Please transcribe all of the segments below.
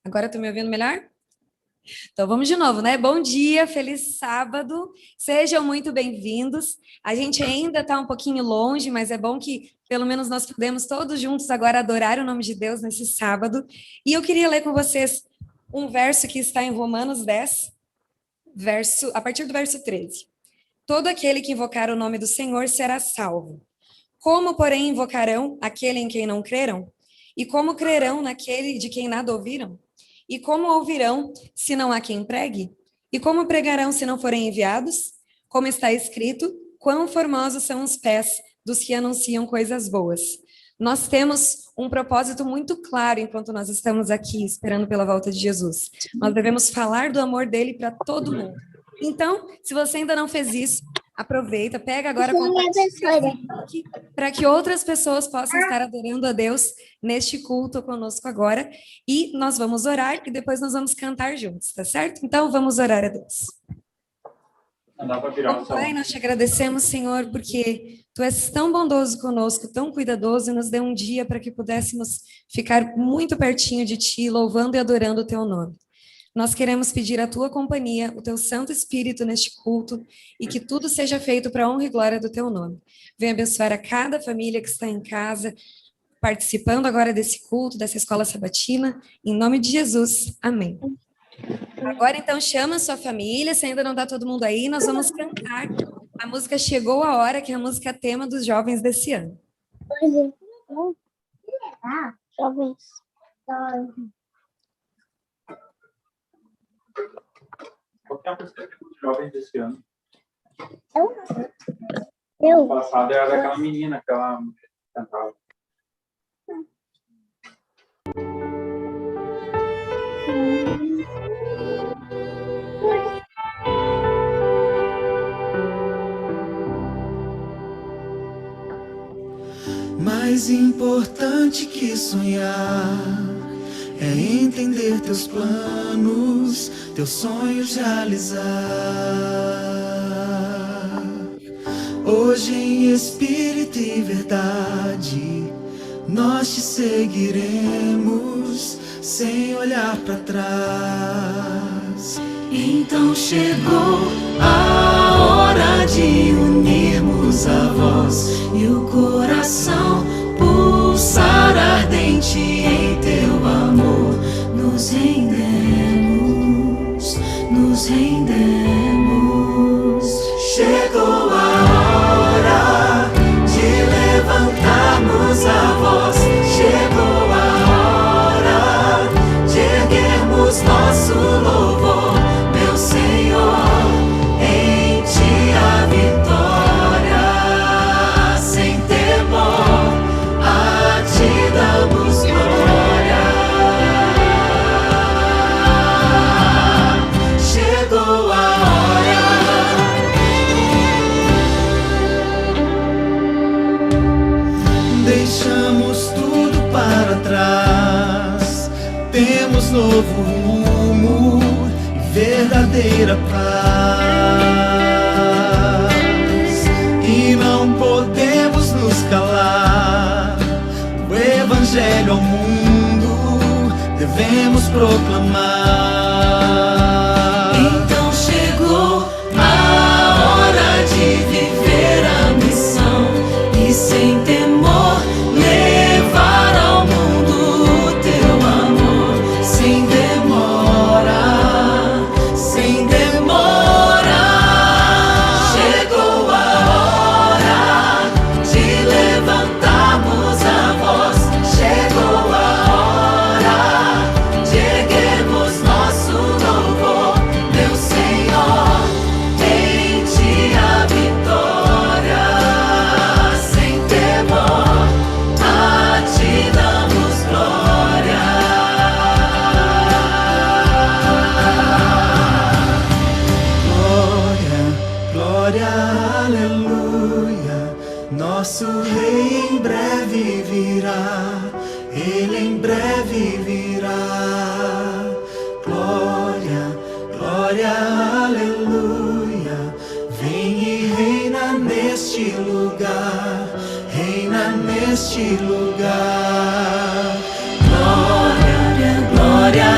Agora estou me ouvindo melhor? Então vamos de novo, né? Bom dia, feliz sábado, sejam muito bem-vindos. A gente ainda está um pouquinho longe, mas é bom que pelo menos nós podemos todos juntos agora adorar o nome de Deus nesse sábado. E eu queria ler com vocês um verso que está em Romanos 10, a partir do verso 13. Todo aquele que invocar o nome do Senhor será salvo. Como, porém, invocarão aquele em quem não creram? E como crerão naquele de quem nada ouviram? E como ouvirão, se não há quem pregue? E como pregarão, se não forem enviados? Como está escrito, quão formosos são os pés dos que anunciam coisas boas. Nós temos um propósito muito claro enquanto nós estamos aqui esperando pela volta de Jesus. Nós devemos falar do amor dele para todo mundo. Então, se você ainda não fez isso, aproveita, pega agora para que outras pessoas possam estar adorando a Deus neste culto conosco agora. E nós vamos orar e depois nós vamos cantar juntos, tá certo? Então, vamos orar a Deus. Pai, nós te agradecemos, Senhor, porque Tu és tão bondoso conosco, tão cuidadoso, e nos deu um dia para que pudéssemos ficar muito pertinho de Ti, louvando e adorando o Teu nome. Nós queremos pedir a Tua companhia, o Teu Santo Espírito neste culto, e que tudo seja feito para a honra e glória do Teu nome. Venha abençoar a cada família que está em casa, participando agora desse culto, dessa escola sabatina, em nome de Jesus. Amém. Agora, então, chama a sua família, se ainda não está todo mundo aí, nós vamos cantar. A música Chegou a Hora, que é a música tema dos jovens desse ano. Jovens. Qual é a música dos jovens desse ano? Eu. O passado era daquela menina que ela cantava. Mais importante que sonhar é entender teus planos, teus sonhos realizar. Hoje em espírito e verdade nós te seguiremos sem olhar para trás. Então chegou a hora de unirmos a voz e o coração pulsar ardente em teu amor. Nos rendemos, nos rendemos. Chegou a hora de levantarmos a voz. Chegou a hora de erguermos nosso louvor, meu Senhor. Em ti a vitória, sem temor, a ti damos glória. Chegou a hora. Deixamos tudo para trás, temos novo rumo e verdadeira paz. E não podemos nos calar, o evangelho ao mundo devemos proclamar. Então chegou a hora de viver a missão e sem temor levar ao mundo o teu amor. Sem demora, sem demora. Chegou a hora de levantarmos a voz. Chegou a hora de erguermos nosso louvor, meu Senhor. Em ti a vitória, sem temor, a ti damos glória. Glória, glória, aleluia. Nosso Rei em breve virá, Ele em breve virá. Glória, glória, aleluia. Vem e reina neste lugar, reina neste lugar. Glória, glória,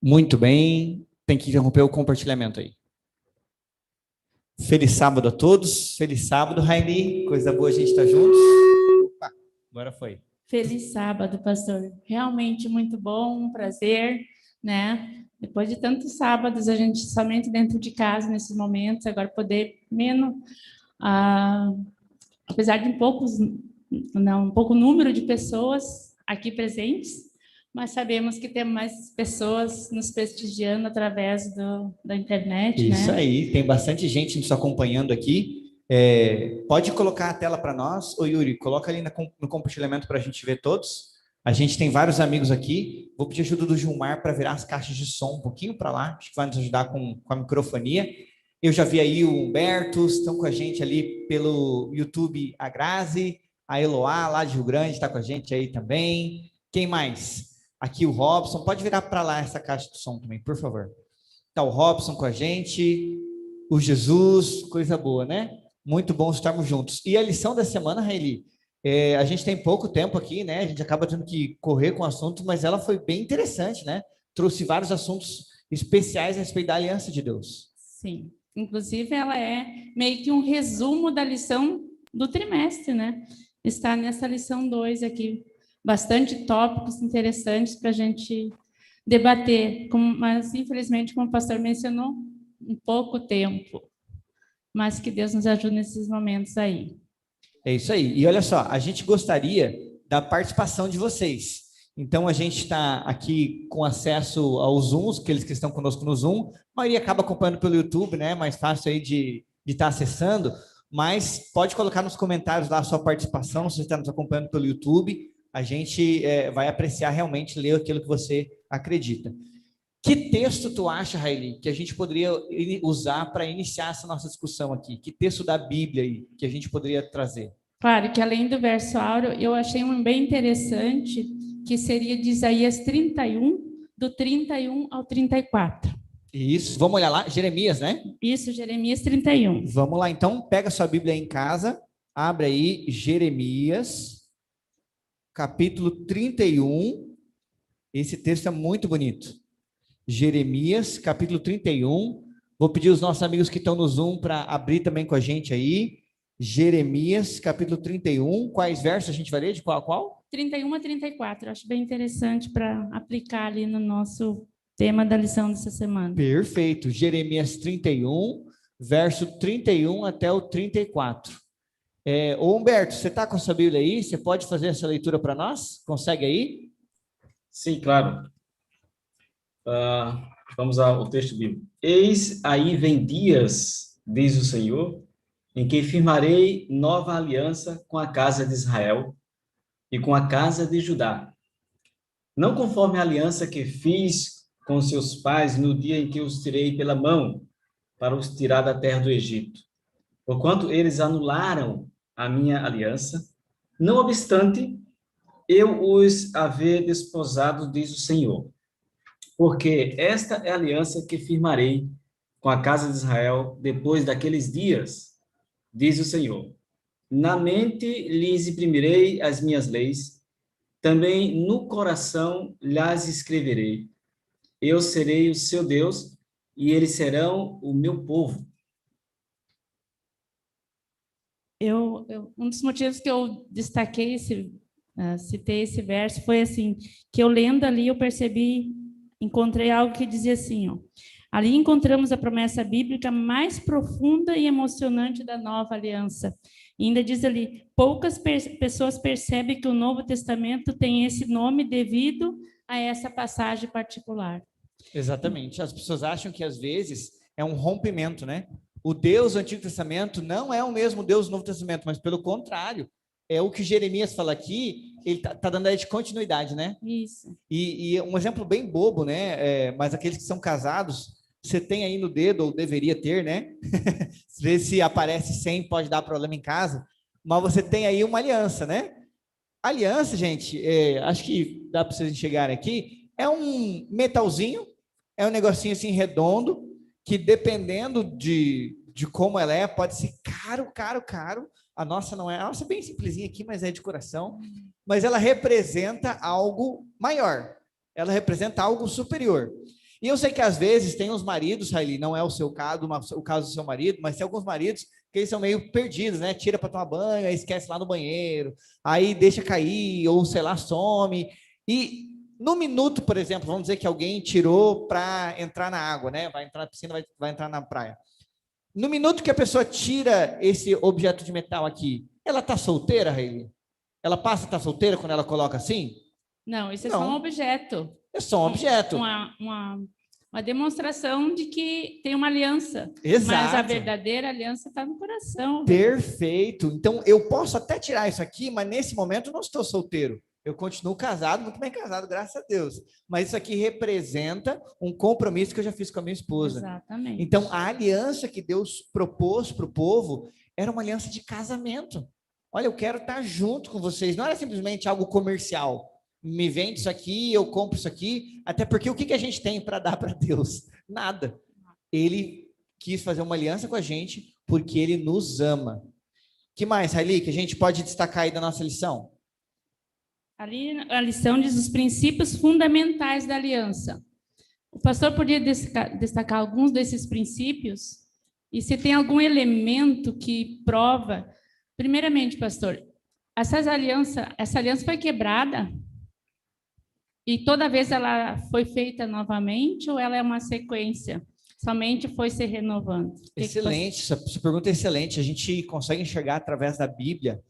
Muito bem. Tem que interromper o compartilhamento aí. Feliz sábado a todos. Feliz sábado, Raini. Coisa boa a gente estar juntos. Opa, agora foi. Feliz sábado, pastor. Realmente muito bom, um prazer, né? Depois de tantos sábados, a gente somente dentro de casa nesses momentos, agora poder apesar de um pouco número de pessoas aqui presentes, mas sabemos que temos mais pessoas nos prestigiando através da internet, Isso né? aí, tem bastante gente nos acompanhando aqui. Pode colocar a tela para nós. Ô Yuri, coloca ali no compartilhamento para a gente ver todos. A gente tem vários amigos aqui. Vou pedir ajuda do Gilmar para virar as caixas de som um pouquinho para lá. Acho que vai nos ajudar com a microfonia. Eu já vi aí o Humberto, estão com a gente ali pelo YouTube, a Grazi, a Eloá, lá de Rio Grande, está com a gente aí também. Quem mais? Aqui o Robson. Pode virar para lá essa caixa de som também, por favor. Está o Robson com a gente, o Jesus, coisa boa, né? Muito bom estarmos juntos. E a lição da semana, Raeli, a gente tem pouco tempo aqui, né? A gente acaba tendo que correr com o assunto, mas ela foi bem interessante, né? Trouxe vários assuntos especiais a respeito da aliança de Deus. Sim. Inclusive, ela é meio que um resumo da lição do trimestre, né? Está nessa lição 2 aqui. Bastante tópicos interessantes para a gente debater, mas, infelizmente, como o pastor mencionou, um pouco tempo. Mas que Deus nos ajude nesses momentos aí. É isso aí. E olha só, a gente gostaria da participação de vocês. Então, a gente está aqui com acesso aos Zooms, aqueles que estão conosco no Zoom. A maioria acaba acompanhando pelo YouTube, né? Mais fácil aí de estar acessando. Mas pode colocar nos comentários lá a sua participação, se você está nos acompanhando pelo YouTube. A gente vai apreciar realmente, ler aquilo que você acredita. Que texto tu acha, Raeli, que a gente poderia usar para iniciar essa nossa discussão aqui? Que texto da Bíblia aí que a gente poderia trazer? Claro que além do verso áureo, eu achei um bem interessante, que seria de Isaías 31, do 31 ao 34. Isso, vamos olhar lá, Jeremias, né? Isso, Jeremias 31. Vamos lá, então, pega sua Bíblia aí em casa, abre aí Jeremias, capítulo 31, esse texto é muito bonito. Jeremias, capítulo 31, vou pedir aos nossos amigos que estão no Zoom para abrir também com a gente aí. Jeremias, capítulo 31, quais versos a gente vai ler? De qual a qual? 31 a 34, acho bem interessante para aplicar ali no nosso tema da lição dessa semana. Perfeito, Jeremias 31, verso 31 até o 34. Ô Humberto, você está com a sua Bíblia aí? Você pode fazer essa leitura para nós? Consegue aí? Sim, claro. Vamos ao texto bíblico. Eis aí vem dias, diz o Senhor, em que firmarei nova aliança com a casa de Israel e com a casa de Judá. Não conforme a aliança que fiz com seus pais no dia em que os tirei pela mão para os tirar da terra do Egito. Porquanto eles anularam a minha aliança, não obstante, eu os haver desposado, diz o Senhor. Porque esta é a aliança que firmarei com a casa de Israel depois daqueles dias, diz o Senhor. Na mente lhes imprimirei as minhas leis, também no coração lhes escreverei. Eu serei o seu Deus e eles serão o meu povo. Um dos motivos que eu destaquei, citei esse verso, foi assim, que eu lendo ali, eu encontrei algo que dizia assim, ó, ali encontramos a promessa bíblica mais profunda e emocionante da nova aliança. E ainda diz ali, poucas pessoas percebem que o Novo Testamento tem esse nome devido a essa passagem particular. Exatamente. As pessoas acham que às vezes é um rompimento, né? O Deus do Antigo Testamento não é o mesmo Deus do Novo Testamento, mas pelo contrário, é o que Jeremias fala aqui, ele tá dando aí de continuidade, né? Isso. E um exemplo bem bobo, né? Mas aqueles que são casados, você tem aí no dedo, ou deveria ter, né? Vê se aparece 100, pode dar problema em casa, mas você tem aí uma aliança, né? Aliança, gente, acho que dá para vocês enxergarem aqui, é um metalzinho, é um negocinho assim redondo, que dependendo de como ela é, pode ser caro. A nossa não é, a nossa é bem simplesinha aqui, mas é de coração, mas ela representa algo maior, ela representa algo superior. E eu sei que às vezes tem uns maridos, Raeli, não é o seu caso, o caso do seu marido, mas tem alguns maridos que eles são meio perdidos, né? Tira para tomar banho, aí esquece lá no banheiro, aí deixa cair, ou sei lá, some. E no minuto, por exemplo, vamos dizer que alguém tirou para entrar na água, né? Vai entrar na piscina, vai entrar na praia. No minuto que a pessoa tira esse objeto de metal aqui, ela está solteira, Raeli? Ela passa a estar solteira quando ela coloca assim? Não, isso é Não. só um objeto. É só um objeto. Uma demonstração de que tem uma aliança. Exato. Mas a verdadeira aliança está no coração. Perfeito. Então, eu posso até tirar isso aqui, mas nesse momento eu não estou solteiro. Eu continuo casado, muito bem casado, graças a Deus. Mas isso aqui representa um compromisso que eu já fiz com a minha esposa. Exatamente. Então, a aliança que Deus propôs para o povo era uma aliança de casamento. Olha, eu quero estar junto com vocês. Não era simplesmente algo comercial. Me vende isso aqui, eu compro isso aqui. Até porque o que a gente tem para dar para Deus? Nada. Ele quis fazer uma aliança com a gente porque ele nos ama. O que mais, Raeli, que a gente pode destacar aí da nossa lição? Ali a lição diz os princípios fundamentais da aliança. O pastor podia destacar alguns desses princípios? E se tem algum elemento que prova... Primeiramente, pastor, essa aliança foi quebrada? E toda vez ela foi feita novamente ou ela é uma sequência? Somente foi se renovando? Excelente, essa pergunta é excelente. A gente consegue enxergar através da Bíblia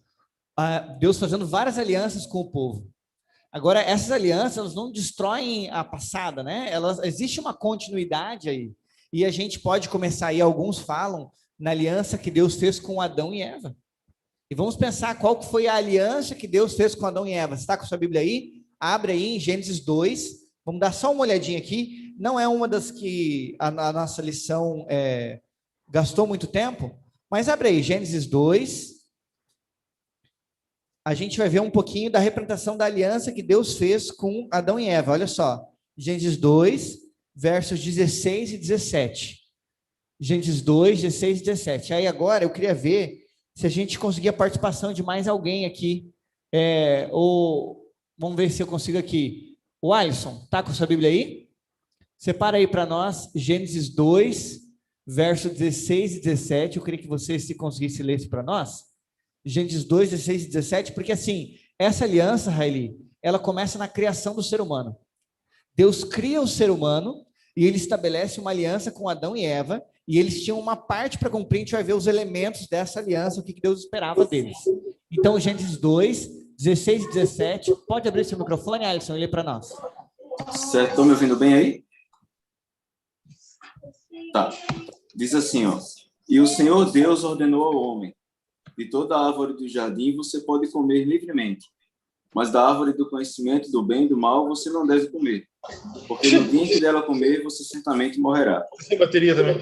Deus fazendo várias alianças com o povo. Agora, essas alianças elas não destroem a passada, né? Existe uma continuidade aí. E a gente pode começar aí, alguns falam, na aliança que Deus fez com Adão e Eva. E vamos pensar qual que foi a aliança que Deus fez com Adão e Eva. Você está com a sua Bíblia aí? Abre aí em Gênesis 2. Vamos dar só uma olhadinha aqui. Não é uma das que a nossa lição gastou muito tempo, mas abre aí, Gênesis 2. A gente vai ver um pouquinho da representação da aliança que Deus fez com Adão e Eva. Olha só, Gênesis 2, versos 16 e 17. Gênesis 2, 16 e 17. Aí agora eu queria ver se a gente conseguir a participação de mais alguém aqui. Vamos ver se eu consigo aqui. O Alisson, tá com a sua Bíblia aí? Separa aí para nós, Gênesis 2, versos 16 e 17. Eu queria que você, se conseguisse ler isso para nós. Gênesis 2, 16 e 17, porque assim, essa aliança, Raeli, ela começa na criação do ser humano. Deus cria o ser humano e ele estabelece uma aliança com Adão e Eva, e eles tinham uma parte para cumprir. A gente vai ver os elementos dessa aliança, o que Deus esperava deles. Então, Gênesis 2, 16 e 17, pode abrir seu microfone, Alisson, e lê para nós. Certo, estão me ouvindo bem aí? Tá, diz assim, ó. E o Senhor Deus ordenou ao homem: de toda a árvore do jardim você pode comer livremente, mas da árvore do conhecimento do bem e do mal você não deve comer, porque no dia em que dela comer você certamente morrerá. Sem bateria também.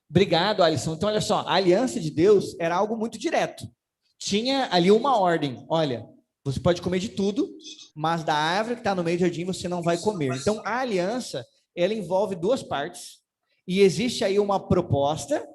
Obrigado, Alisson. Então, olha só, a aliança de Deus era algo muito direto. Tinha ali uma ordem. Olha, você pode comer de tudo, mas da árvore que está no meio do jardim você não vai comer. Então, a aliança, ela envolve duas partes. E existe aí uma proposta,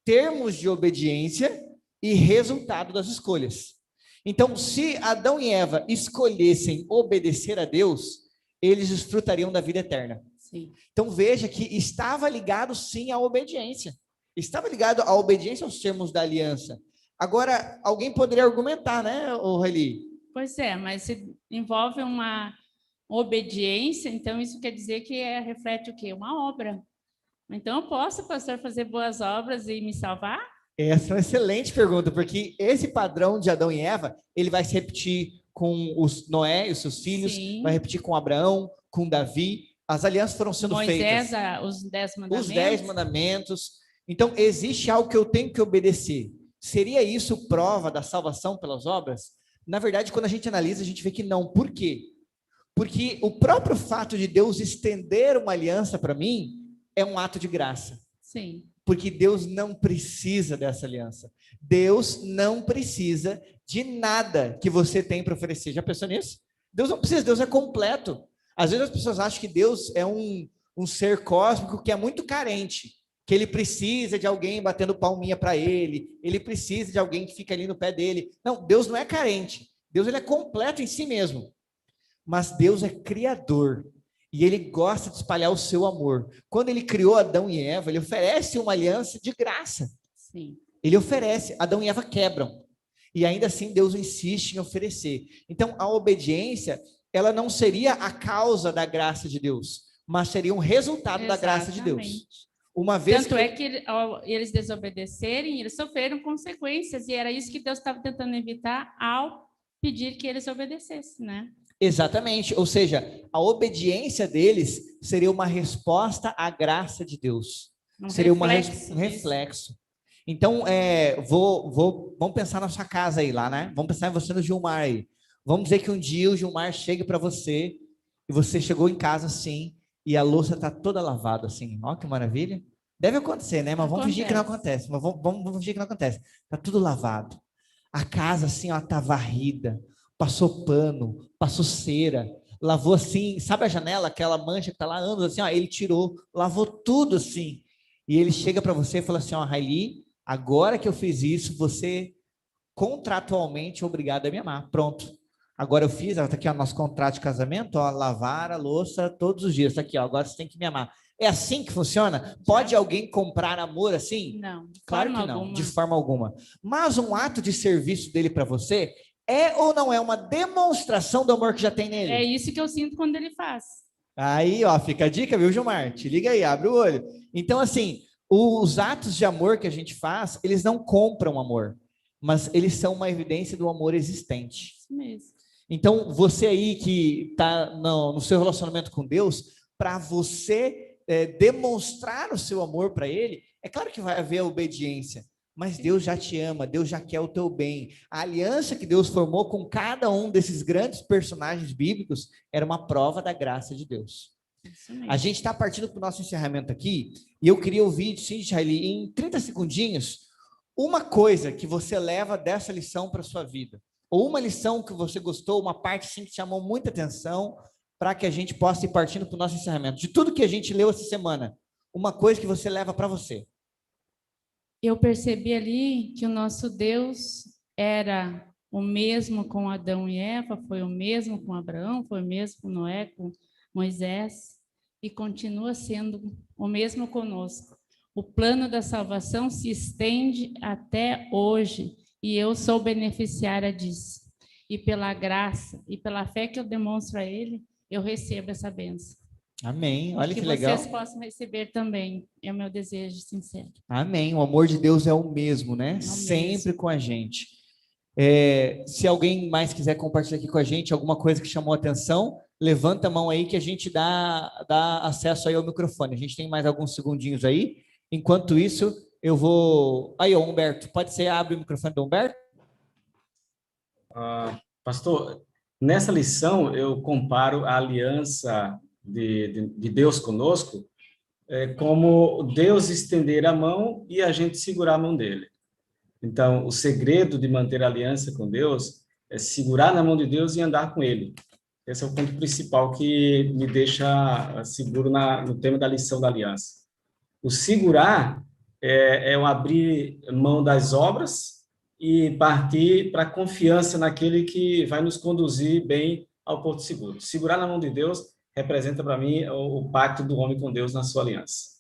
termos de obediência e resultado das escolhas. Então, se Adão e Eva escolhessem obedecer a Deus, eles desfrutariam da vida eterna. Sim. Então, veja que estava ligado, sim, à obediência. Estava ligado à obediência aos termos da aliança. Agora, alguém poderia argumentar, né, Raeli? Pois é, mas se envolve uma obediência, então isso quer dizer que reflete o quê? Uma obra. Então, eu posso, pastor, fazer boas obras e me salvar? Essa é uma excelente pergunta, porque esse padrão de Adão e Eva, ele vai se repetir com os Noé e os seus filhos, Sim. vai repetir com Abraão, com Davi. As alianças foram sendo feitas. Os 10 mandamentos. Os 10 mandamentos. Então, existe algo que eu tenho que obedecer. Seria isso prova da salvação pelas obras? Na verdade, quando a gente analisa, a gente vê que não. Por quê? Porque o próprio fato de Deus estender uma aliança para mim é um ato de graça. Sim. Porque Deus não precisa dessa aliança. Deus não precisa de nada que você tem para oferecer. Já pensou nisso? Deus não precisa, Deus é completo. Às vezes as pessoas acham que Deus é um ser cósmico que é muito carente, que ele precisa de alguém batendo palminha para ele precisa de alguém que fica ali no pé dele. Não, Deus não é carente. Deus ele é completo em si mesmo, mas Deus é criador e ele gosta de espalhar o seu amor. Quando ele criou Adão e Eva, ele oferece uma aliança de graça. Sim. Ele oferece, Adão e Eva quebram. E ainda assim Deus insiste em oferecer. Então a obediência, ela não seria a causa da graça de Deus, mas seria um resultado da graça de Deus. Uma vez Tanto é que ao eles desobedecerem, eles sofreram consequências, e era isso que Deus estava tentando evitar ao pedir que eles obedecessem, né? Exatamente, ou seja, a obediência deles seria uma resposta à graça de Deus. Seria um reflexo. Então, vamos pensar na sua casa aí lá, né? Vamos pensar em você no Gilmar aí. Vamos dizer que um dia o Gilmar chegue para você, e você chegou em casa assim, e a louça está toda lavada assim. Ó, que maravilha. Deve acontecer, né? Mas vamos fingir que não acontece. Mas vamos fingir que não acontece. Está tudo lavado. A casa assim, ó, tá varrida. Passou pano, passou cera, lavou assim, sabe a janela, aquela mancha que está lá há anos assim, ó, ele tirou, lavou tudo assim. E ele chega para você e fala assim, ó, Raili, agora que eu fiz isso, você contratualmente é obrigado a me amar. Pronto. Agora eu fiz, está aqui o nosso contrato de casamento, ó, lavar a louça todos os dias. Está aqui, ó, agora você tem que me amar. É assim que funciona? Pode alguém comprar amor assim? Não. Claro que não, de forma alguma. Mas um ato de serviço dele para você é ou não é uma demonstração do amor que já tem nele? É isso que eu sinto quando ele faz. Aí, ó, fica a dica, viu, Gilmar? Te liga aí, abre o olho. Então, assim, os atos de amor que a gente faz, eles não compram amor, mas eles são uma evidência do amor existente. Isso mesmo. Então, você aí que está no seu relacionamento com Deus, para você demonstrar o seu amor para Ele, é claro que vai haver a obediência, mas Deus já te ama, Deus já quer o teu bem. A aliança que Deus formou com cada um desses grandes personagens bíblicos era uma prova da graça de Deus. A gente está partindo para o nosso encerramento aqui, e eu queria ouvir, sim, Charlie, em 30 segundinhos, uma coisa que você leva dessa lição para a sua vida, ou uma lição que você gostou, uma parte sim, que chamou muita atenção, para que a gente possa ir partindo para o nosso encerramento. De tudo que a gente leu essa semana, uma coisa que você leva para você. Eu percebi ali que o nosso Deus era o mesmo com Adão e Eva, foi o mesmo com Abraão, foi o mesmo com Noé, com Moisés, e continua sendo o mesmo conosco. O plano da salvação se estende até hoje, e eu sou beneficiária disso. E pela graça e pela fé que eu demonstro a Ele, eu recebo essa bênção. Amém. Olha que legal. Que vocês possam receber também. É o meu desejo sincero. Amém. O amor de Deus é o mesmo, né? Sempre com a gente. Se alguém mais quiser compartilhar aqui com a gente alguma coisa que chamou a atenção, levanta a mão aí que a gente dá acesso aí ao microfone. A gente tem mais alguns segundinhos aí. Enquanto isso, eu vou... Aí, ó, Humberto, pode ser, abre o microfone do Humberto? Pastor, nessa lição eu comparo a aliança de Deus conosco como Deus estender a mão e a gente segurar a mão dele. Então, o segredo de manter a aliança com Deus é segurar na mão de Deus e andar com ele. Esse é o ponto principal que me deixa seguro no tema da lição da aliança. O segurar é o abrir mão das obras e partir para a confiança naquele que vai nos conduzir bem ao porto seguro. Segurar na mão de Deus representa para mim o pacto do homem com Deus na sua aliança.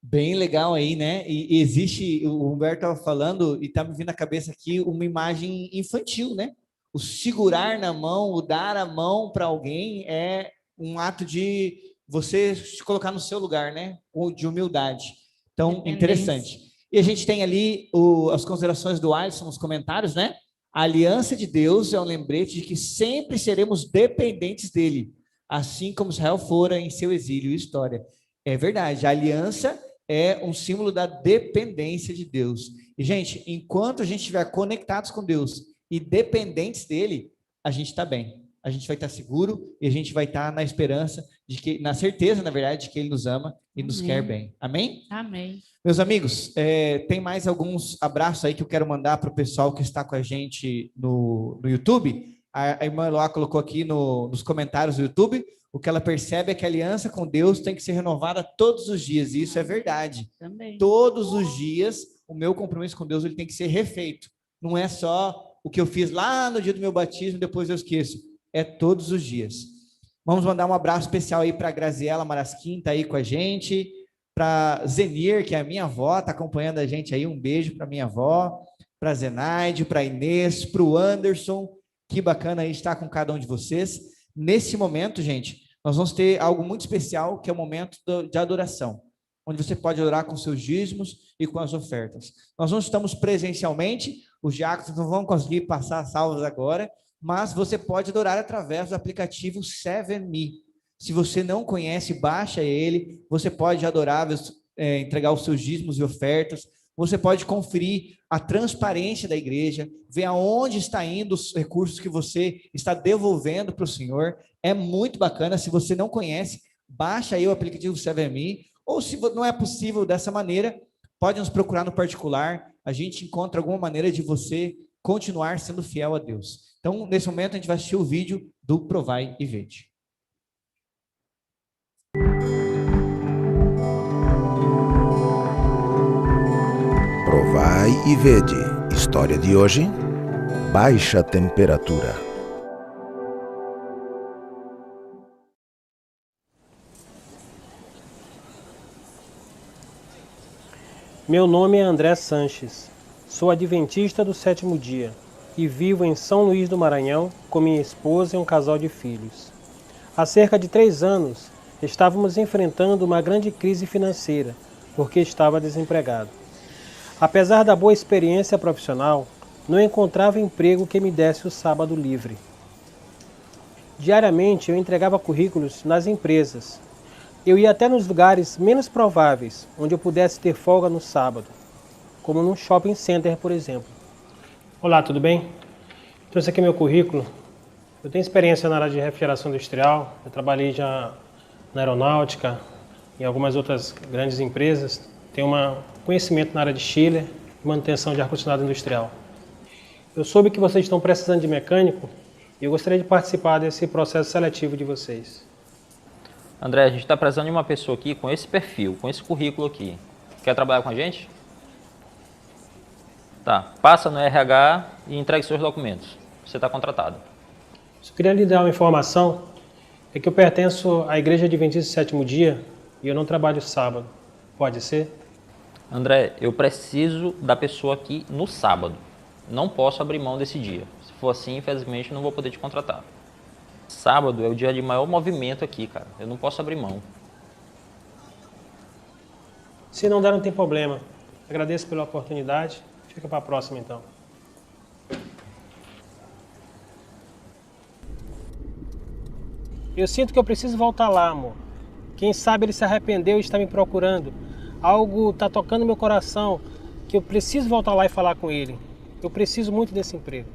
Bem legal aí, né? E existe, o Humberto estava falando, e está me vindo à cabeça aqui uma imagem infantil, né? O segurar na mão, o dar a mão para alguém é um ato de você se colocar no seu lugar, né? De humildade. Então, interessante. E a gente tem ali as considerações do Alisson, os comentários, né? A aliança de Deus é um lembrete de que sempre seremos dependentes dele, assim como Israel fora em seu exílio e história. É verdade, a aliança é um símbolo da dependência de Deus. E, gente, enquanto a gente estiver conectados com Deus e dependentes dele, a gente está bem. A gente vai estar seguro e a gente vai estar na esperança, na certeza, na verdade, de que ele nos ama e nos quer bem. Amém? Amém. Meus amigos, tem mais alguns abraços aí que eu quero mandar para o pessoal que está com a gente no YouTube. A irmã Eloá colocou aqui nos comentários do YouTube, o que ela percebe é que a aliança com Deus tem que ser renovada todos os dias, e isso é verdade. Também. Todos os dias, o meu compromisso com Deus ele tem que ser refeito. Não é só o que eu fiz lá no dia do meu batismo, depois eu esqueço. É todos os dias. Vamos mandar um abraço especial aí para a Graziela Marasquim, tá aí com a gente, para Zenir, que é a minha avó, tá acompanhando a gente aí, um beijo para minha avó, para Zenaide, para Inês, para o Anderson, que bacana aí estar com cada um de vocês. Nesse momento, gente, nós vamos ter algo muito especial, que é o momento de adoração, onde você pode adorar com seus dízimos e com as ofertas. Nós não estamos presencialmente, os diáconos não vão conseguir passar salvas agora, mas você pode adorar através do aplicativo 7Me. Se você não conhece, baixa ele, você pode adorar, entregar os seus dízimos e ofertas, você pode conferir a transparência da igreja, ver aonde está indo os recursos que você está devolvendo para o Senhor. É muito bacana. Se você não conhece, baixa aí o aplicativo 7Me, ou se não é possível dessa maneira, pode nos procurar no particular, a gente encontra alguma maneira de você continuar sendo fiel a Deus. Então, nesse momento, a gente vai assistir o vídeo do Provai e Vede. Provai e vede. História de hoje: baixa temperatura. Meu nome é André Sanches. Sou adventista do 7º dia e vivo em São Luís do Maranhão com minha esposa e um casal de filhos. Há cerca de 3 anos, estávamos enfrentando uma grande crise financeira porque estava desempregado. Apesar da boa experiência profissional, não encontrava emprego que me desse o sábado livre. Diariamente eu entregava currículos nas empresas. Eu ia até nos lugares menos prováveis, onde eu pudesse ter folga no sábado, como num shopping center, por exemplo. Olá, tudo bem? Trouxe aqui meu currículo. Eu tenho experiência na área de refrigeração industrial, eu trabalhei já na aeronáutica, em algumas outras grandes empresas. Tenho conhecimento na área de chiller e manutenção de ar-condicionado industrial. Eu soube que vocês estão precisando de mecânico e eu gostaria de participar desse processo seletivo de vocês. André, a gente está precisando de uma pessoa aqui com esse perfil, com esse currículo aqui. Quer trabalhar com a gente? Tá, passa no RH e entregue seus documentos. Você está contratado. Só queria lhe dar uma informação, é que eu pertenço à Igreja Adventista do 7º dia e eu não trabalho sábado. Pode ser? André, eu preciso da pessoa aqui no sábado. Não posso abrir mão desse dia. Se for assim, infelizmente, não vou poder te contratar. Sábado é o dia de maior movimento aqui, cara. Eu não posso abrir mão. Se não der, não tem problema. Agradeço pela oportunidade. Fica para a próxima, então. Eu sinto que eu preciso voltar lá, amor. Quem sabe ele se arrependeu e está me procurando. Algo está tocando meu coração, que eu preciso voltar lá e falar com ele. Eu preciso muito desse emprego.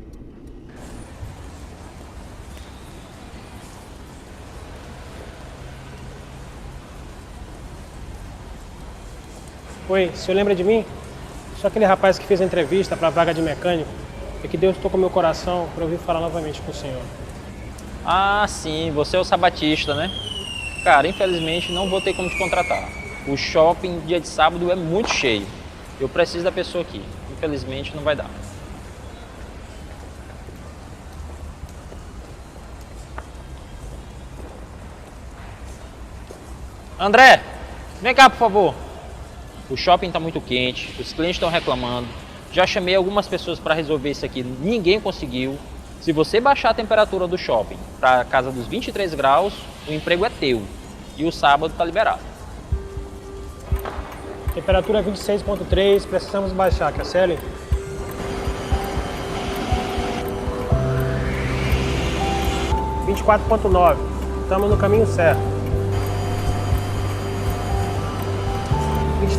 Oi, o senhor lembra de mim? Sou aquele rapaz que fez a entrevista para a vaga de mecânico. É que Deus tocou meu coração para eu vir falar novamente com o senhor. Ah, sim, você é o sabatista, né? Cara, infelizmente não vou ter como te contratar. O shopping dia de sábado é muito cheio. Eu preciso da pessoa aqui. Infelizmente não vai dar. André, vem cá, por favor. O shopping está muito quente, os clientes estão reclamando. Já chamei algumas pessoas para resolver isso aqui, ninguém conseguiu. Se você baixar a temperatura do shopping para casa dos 23 graus, o emprego é teu. E o sábado está liberado. Temperatura 26.3, precisamos baixar, Cassiele. – 24.9, estamos no caminho certo.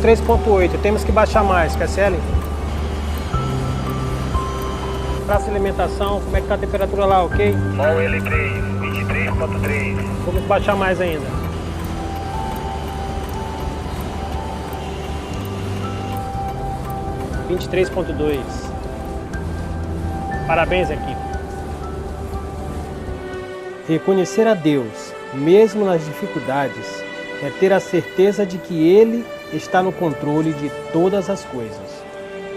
23.8, temos que baixar mais, Cassiele. Praça de alimentação, como é que está a temperatura lá, ok? Bom, L3, 23.3. Vamos baixar mais ainda. – 23.2. Parabéns, equipe. Reconhecer a Deus, mesmo nas dificuldades, é ter a certeza de que Ele está no controle de todas as coisas.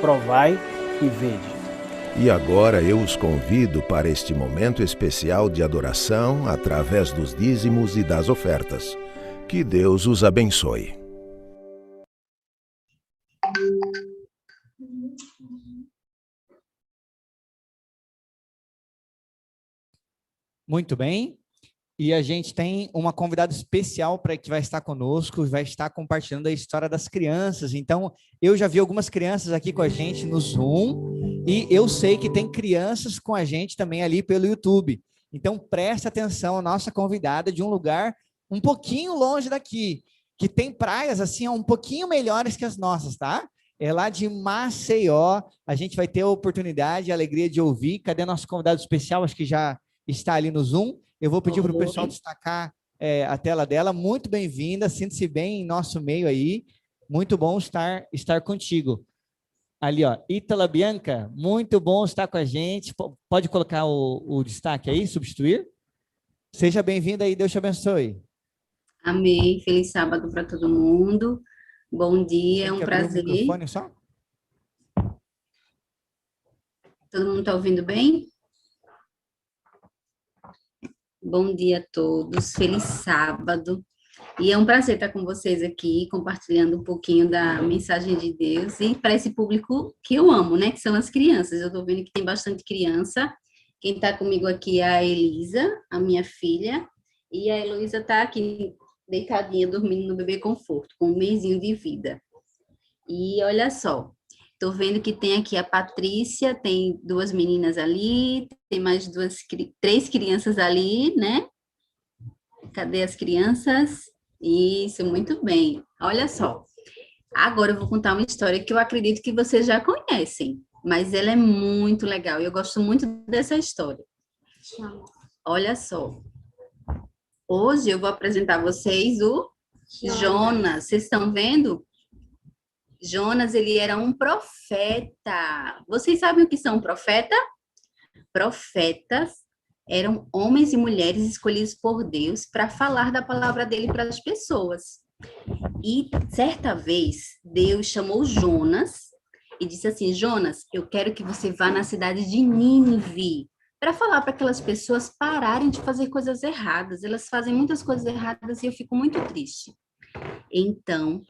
Provai e vede. E agora eu os convido para este momento especial de adoração através dos dízimos e das ofertas. Que Deus os abençoe. Muito bem. E a gente tem uma convidada especial para que vai estar conosco, vai estar compartilhando a história das crianças. Então, eu já vi algumas crianças aqui com a gente no Zoom e eu sei que tem crianças com a gente também ali pelo YouTube. Então, preste atenção, a nossa convidada de um lugar um pouquinho longe daqui, que tem praias assim um pouquinho melhores que as nossas, tá? É lá de Maceió. A gente vai ter a oportunidade e a alegria de ouvir. Cadê nosso convidado especial? Acho que já está ali no Zoom. Eu vou pedir para o pessoal destacar a tela dela. Muito bem-vinda, sinta-se bem em nosso meio aí. Muito bom estar contigo. Ali, ó, Ítala Bianca, muito bom estar com a gente. Pode colocar o destaque aí, substituir? Seja bem-vinda aí, Deus te abençoe. Amém, feliz sábado para todo mundo. Bom dia, é um prazer. O microfone só? Todo mundo está ouvindo bem? Bom dia a todos, feliz sábado. E é um prazer estar com vocês aqui, compartilhando um pouquinho da mensagem de Deus e para esse público que eu amo, né? Que são as crianças. Eu estou vendo que tem bastante criança. Quem está comigo aqui é a Elisa, a minha filha, e a Heloísa está aqui deitadinha, dormindo no bebê conforto, com um mesinho de vida. E olha só, estou vendo que tem aqui a Patrícia, tem 2 meninas ali, tem mais 3 crianças ali, né? Cadê as crianças? Isso, muito bem. Olha só, agora eu vou contar uma história que eu acredito que vocês já conhecem, mas ela é muito legal, eu gosto muito dessa história. Olha só, hoje eu vou apresentar a vocês o Jonas. Vocês estão vendo? Jonas, ele era um profeta. Vocês sabem o que são profeta? Profetas eram homens e mulheres escolhidos por Deus para falar da palavra dele para as pessoas. E certa vez, Deus chamou Jonas e disse assim: Jonas, eu quero que você vá na cidade de Nínive para falar para aquelas pessoas pararem de fazer coisas erradas. Elas fazem muitas coisas erradas e eu fico muito triste. Então,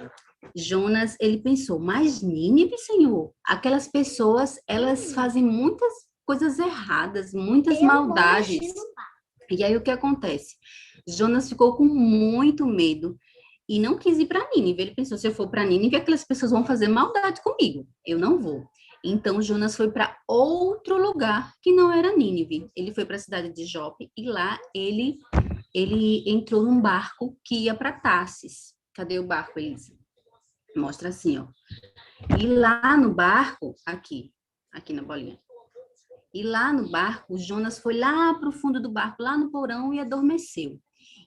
Jonas, ele pensou, mas Nínive, Senhor, aquelas pessoas, elas fazem muitas coisas erradas, muitas maldades. E aí o que acontece? Jonas ficou com muito medo e não quis ir para Nínive. Ele pensou, se eu for para Nínive, aquelas pessoas vão fazer maldade comigo. Eu não vou. Então, Jonas foi para outro lugar que não era Nínive. Ele foi para a cidade de Jope e lá ele entrou num barco que ia para Tarsis. Cadê o barco, Elisa? Mostra assim, ó. E lá no barco, aqui na bolinha. E lá no barco, Jonas foi lá para o fundo do barco, lá no porão, e adormeceu.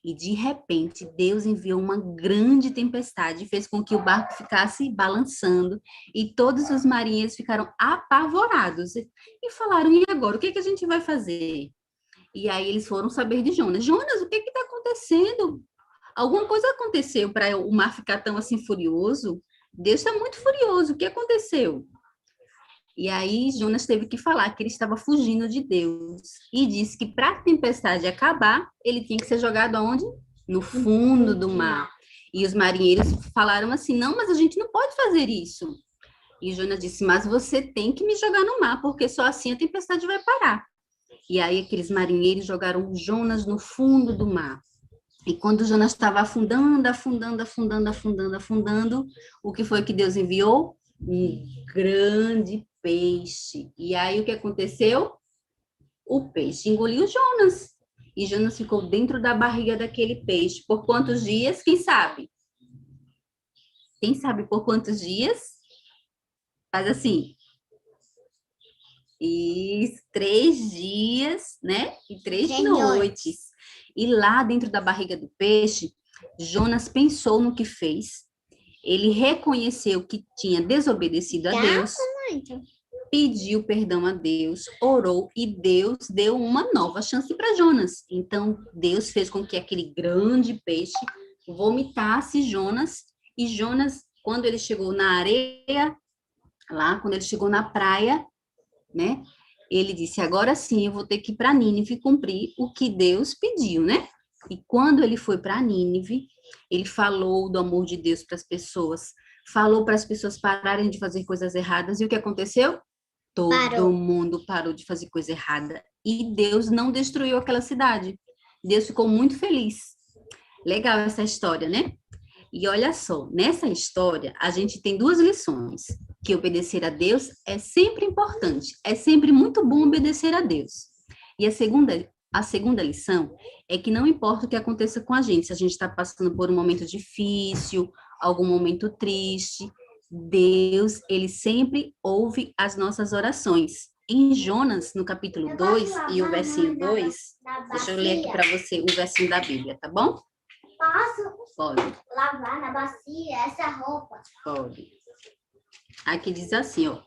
E, de repente, Deus enviou uma grande tempestade, fez com que o barco ficasse balançando, e todos os marinheiros ficaram apavorados. E falaram, e agora, o que a gente vai fazer? E aí eles foram saber de Jonas. Jonas, o que está acontecendo? Alguma coisa aconteceu para o mar ficar tão assim furioso? Deus está muito furioso, o que aconteceu? E aí Jonas teve que falar que ele estava fugindo de Deus. E disse que para a tempestade acabar, ele tinha que ser jogado aonde? No fundo do mar. E os marinheiros falaram assim, não, mas a gente não pode fazer isso. E Jonas disse, mas você tem que me jogar no mar, porque só assim a tempestade vai parar. E aí aqueles marinheiros jogaram Jonas no fundo do mar. E quando Jonas estava afundando, o que foi que Deus enviou? Um grande peixe. E aí o que aconteceu? O peixe engoliu Jonas. E Jonas ficou dentro da barriga daquele peixe. Por quantos dias? Quem sabe? Quem sabe por quantos dias? Faz assim. E 3 dias, né? E 3 noites. E lá dentro da barriga do peixe, Jonas pensou no que fez. Ele reconheceu que tinha desobedecido a Deus, pediu perdão a Deus, orou e Deus deu uma nova chance para Jonas. Então, Deus fez com que aquele grande peixe vomitasse Jonas. E Jonas, quando ele chegou na areia, lá, quando ele chegou na praia, né? ele disse, agora sim eu vou ter que ir para Nínive cumprir o que Deus pediu, né? E quando ele foi para Nínive, ele falou do amor de Deus para as pessoas, falou para as pessoas pararem de fazer coisas erradas, e o que aconteceu? Todo mundo parou de fazer coisa errada. E Deus não destruiu aquela cidade. Deus ficou muito feliz. Legal essa história, né? E olha só, nessa história, a gente tem duas lições. Que obedecer a Deus é sempre importante. É sempre muito bom obedecer a Deus. E a segunda lição é que não importa o que aconteça com a gente, se a gente está passando por um momento difícil, algum momento triste, Deus, ele sempre ouve as nossas orações. Em Jonas, no capítulo 2 e o versinho 2, deixa eu ler aqui para você o versinho da Bíblia, tá bom? Posso Pode. lavar na bacia essa roupa? Pode. Aqui diz assim, ó.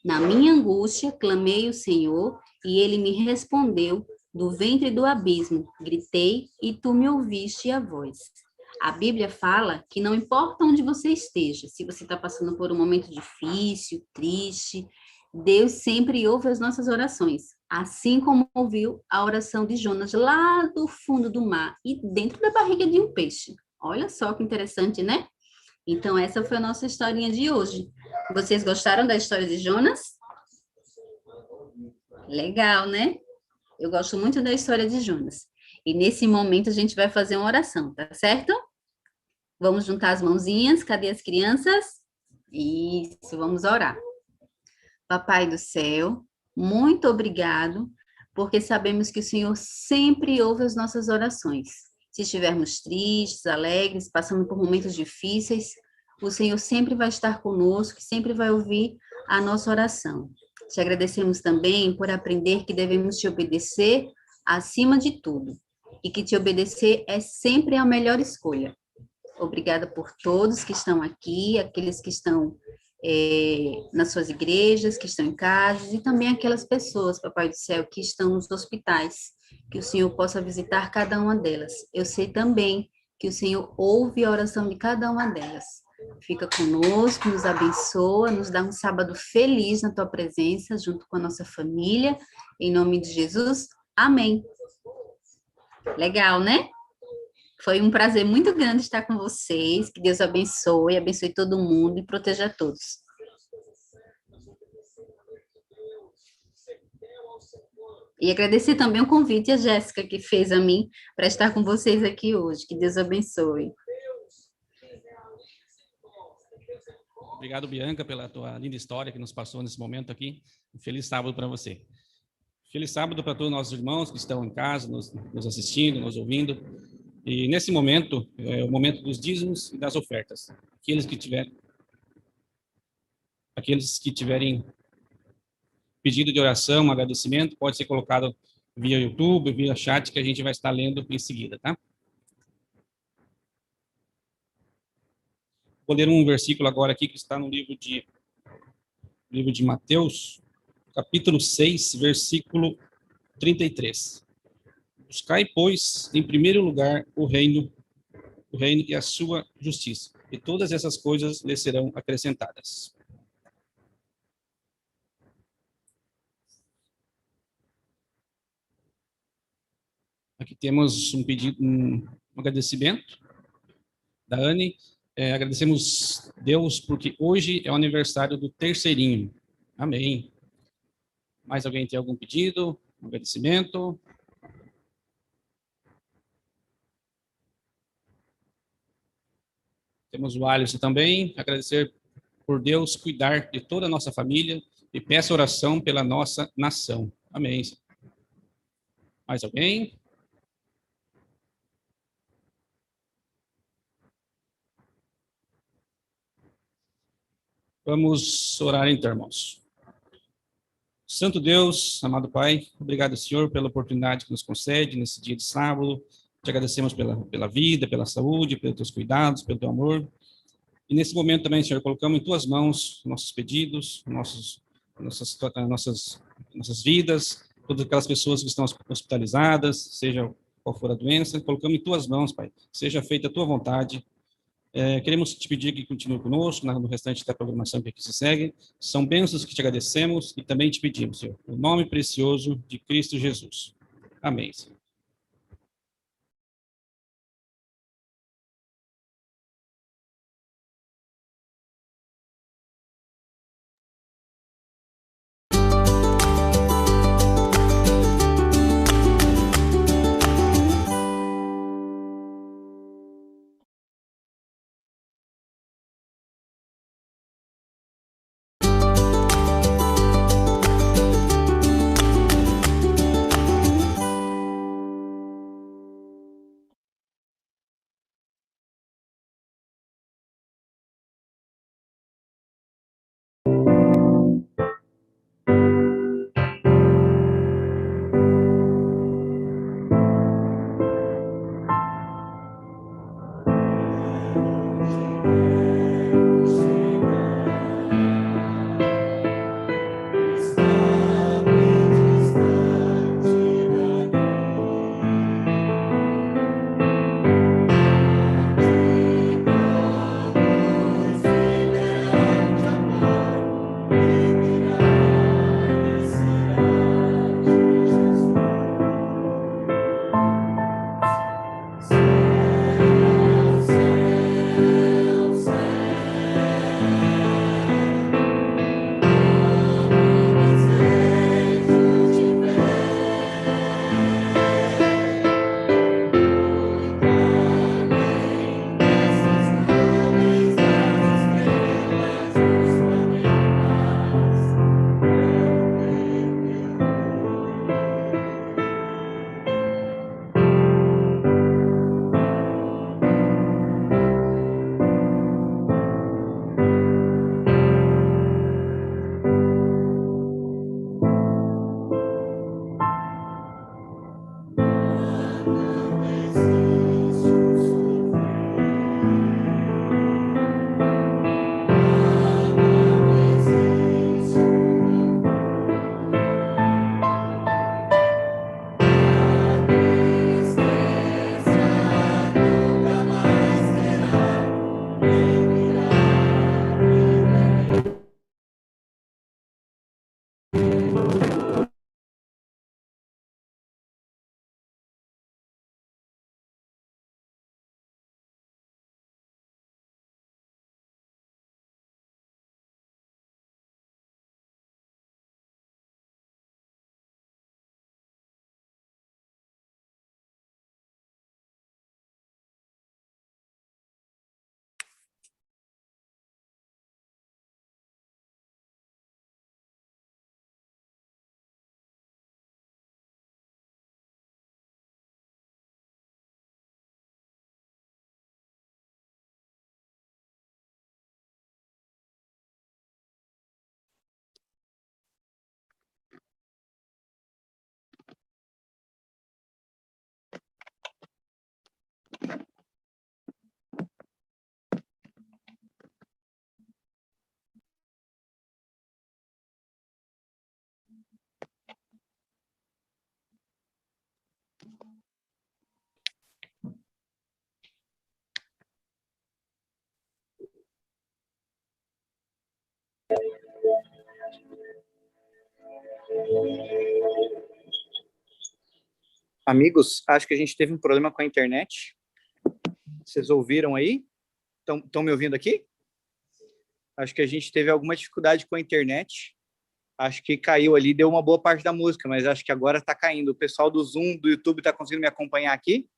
Na minha angústia, clamei o Senhor e ele me respondeu do ventre do abismo. Gritei e tu me ouviste a voz. A Bíblia fala que não importa onde você esteja, se você está passando por um momento difícil, triste, Deus sempre ouve as nossas orações, assim como ouviu a oração de Jonas lá do fundo do mar e dentro da barriga de um peixe. Olha só que interessante, né? Então, essa foi a nossa historinha de hoje. Vocês gostaram da história de Jonas? Legal, né? Eu gosto muito da história de Jonas. E nesse momento a gente vai fazer uma oração, tá certo? Vamos juntar as mãozinhas. Cadê as crianças? Isso, vamos orar. Papai do céu, muito obrigado, porque sabemos que o Senhor sempre ouve as nossas orações. Se estivermos tristes, alegres, passando por momentos difíceis, o Senhor sempre vai estar conosco, sempre vai ouvir a nossa oração. Te agradecemos também por aprender que devemos te obedecer acima de tudo, e que te obedecer é sempre a melhor escolha. Obrigada por todos que estão aqui, aqueles que estão nas suas igrejas, que estão em casas, e também aquelas pessoas, Papai do Céu, que estão nos hospitais, que o Senhor possa visitar cada uma delas. Eu sei também que o Senhor ouve a oração de cada uma delas. Fica conosco, nos abençoa, nos dá um sábado feliz na Tua presença, junto com a nossa família, em nome de Jesus, amém. Legal, né? Foi um prazer muito grande estar com vocês. Que Deus abençoe todo mundo e proteja a todos. E agradecer também o convite a Jéssica, que fez a mim, para estar com vocês aqui hoje. Que Deus abençoe. Obrigado, Bianca, pela tua linda história que nos passou nesse momento aqui. Um feliz sábado para você. Feliz sábado para todos os nossos irmãos que estão em casa, nos assistindo, nos ouvindo. E nesse momento, é o momento dos dízimos e das ofertas. Aqueles que tiverem pedido de oração, agradecimento, pode ser colocado via YouTube, via chat, que a gente vai estar lendo em seguida, tá? Vou ler um versículo agora aqui que está no livro de Mateus, capítulo 6, versículo 33. Buscai, pois, em primeiro lugar o reino e a sua justiça, e todas essas coisas lhe serão acrescentadas. Aqui temos um pedido, um agradecimento da Anne. Agradecemos Deus porque hoje é o aniversário do terceirinho. Amém. Mais alguém tem algum pedido? Um agradecimento? Temos o Alisson também, agradecer por Deus cuidar de toda a nossa família e peço oração pela nossa nação. Amém. Mais alguém? Vamos orar então, irmãos. Santo Deus, amado Pai, obrigado, Senhor, pela oportunidade que nos concede nesse dia de sábado. Te agradecemos pela vida, pela saúde, pelos teus cuidados, pelo teu amor. E nesse momento também, Senhor, colocamos em tuas mãos nossos pedidos, nossas vidas, todas aquelas pessoas que estão hospitalizadas, seja qual for a doença, colocamos em tuas mãos, Pai. Seja feita a tua vontade, Queremos te pedir que continue conosco no restante da programação que aqui se segue. São bênçãos que te agradecemos e também te pedimos, Senhor, no nome precioso de Cristo Jesus. Amém, Senhor. Amigos, acho que a gente teve um problema com a internet. Vocês ouviram aí? Estão me ouvindo aqui? Acho que a gente teve alguma dificuldade com a internet. Acho que caiu ali, deu uma boa parte da música, mas acho que agora está caindo. O pessoal do Zoom, do YouTube, está conseguindo me acompanhar aqui?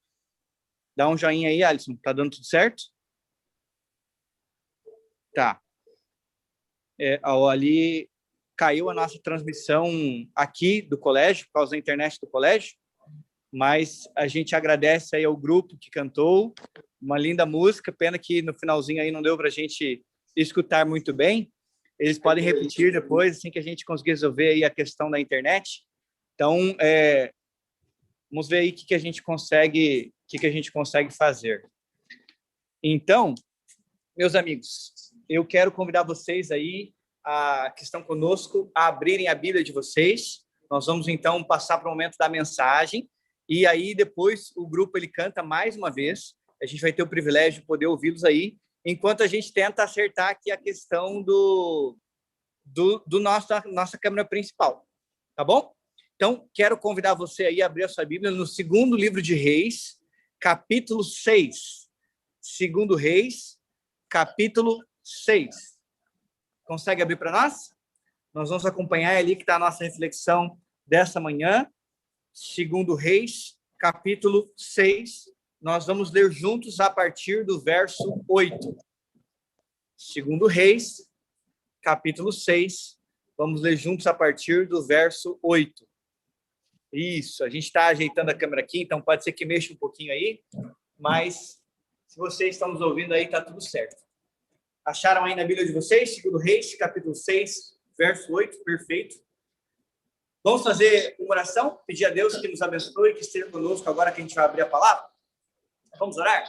Dá um joinha aí, Alisson. Tá dando tudo certo? Tá. Ali caiu a nossa transmissão aqui do colégio, por causa da internet do colégio, mas a gente agradece aí ao grupo que cantou, uma linda música, pena que no finalzinho aí não deu para a gente escutar muito bem. Eles podem repetir depois, assim que a gente conseguir resolver aí a questão da internet. Então, vamos ver aí o que a gente consegue fazer. Então, meus amigos, eu quero convidar vocês aí que estão conosco a abrirem a Bíblia de vocês. Nós vamos então passar para o momento da mensagem e aí depois o grupo ele canta mais uma vez. A gente vai ter o privilégio de poder ouvi-los aí enquanto a gente tenta acertar aqui a questão nossa câmera principal, tá bom? Então, quero convidar você aí a abrir a sua Bíblia no segundo livro de Reis, capítulo 6. Segundo Reis, capítulo 6. Consegue abrir para nós? Nós vamos acompanhar ali que está a nossa reflexão dessa manhã. Segundo Reis, capítulo 6. Nós vamos ler juntos a partir do verso 8. Segundo Reis, capítulo 6. Vamos ler juntos a partir do verso 8. Isso, a gente está ajeitando a câmera aqui, então pode ser que mexa um pouquinho aí, mas se vocês estão nos ouvindo aí, está tudo certo. Acharam aí na Bíblia de vocês? Segundo Reis, capítulo 6, verso 8, perfeito. Vamos fazer uma oração, pedir a Deus que nos abençoe, que esteja conosco agora que a gente vai abrir a palavra. Vamos orar?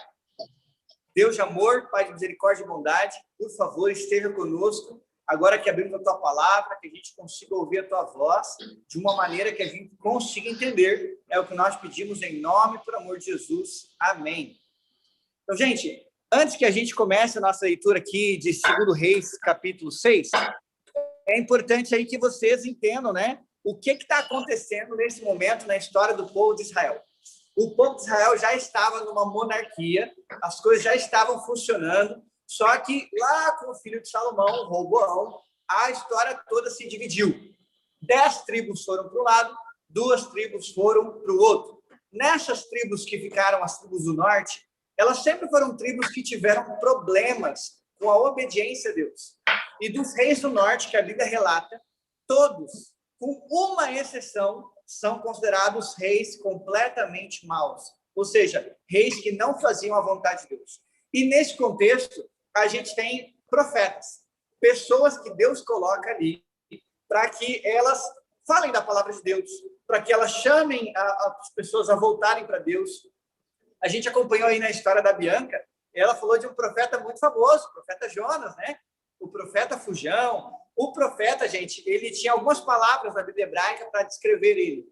Deus de amor, Pai de misericórdia e bondade, por favor, esteja conosco agora que abrimos a Tua palavra, que a gente consiga ouvir a Tua voz de uma maneira que a gente consiga entender. É o que nós pedimos em nome, por amor de Jesus. Amém. Então, gente, antes que a gente comece a nossa leitura aqui de 2 Reis, capítulo 6, é importante aí que vocês entendam, né, o que está acontecendo nesse momento na história do povo de Israel. O povo de Israel já estava numa monarquia, as coisas já estavam funcionando, só que lá com o filho de Salomão, Roboão, a história toda se dividiu. 10 tribos foram para um lado, 2 tribos foram para o outro. Nessas tribos que ficaram, as tribos do norte, elas sempre foram tribos que tiveram problemas com a obediência a Deus. E dos reis do norte, que a Bíblia relata, todos, com uma exceção, são considerados reis completamente maus. Ou seja, reis que não faziam a vontade de Deus. E nesse contexto, a gente tem profetas, pessoas que Deus coloca ali para que elas falem da palavra de Deus, para que elas chamem as pessoas a voltarem para Deus. A gente acompanhou aí na história da Bianca, ela falou de um profeta muito famoso, o profeta Jonas, né? O profeta Fujão. O profeta, gente, ele tinha algumas palavras na Bíblia hebraica para descrever ele.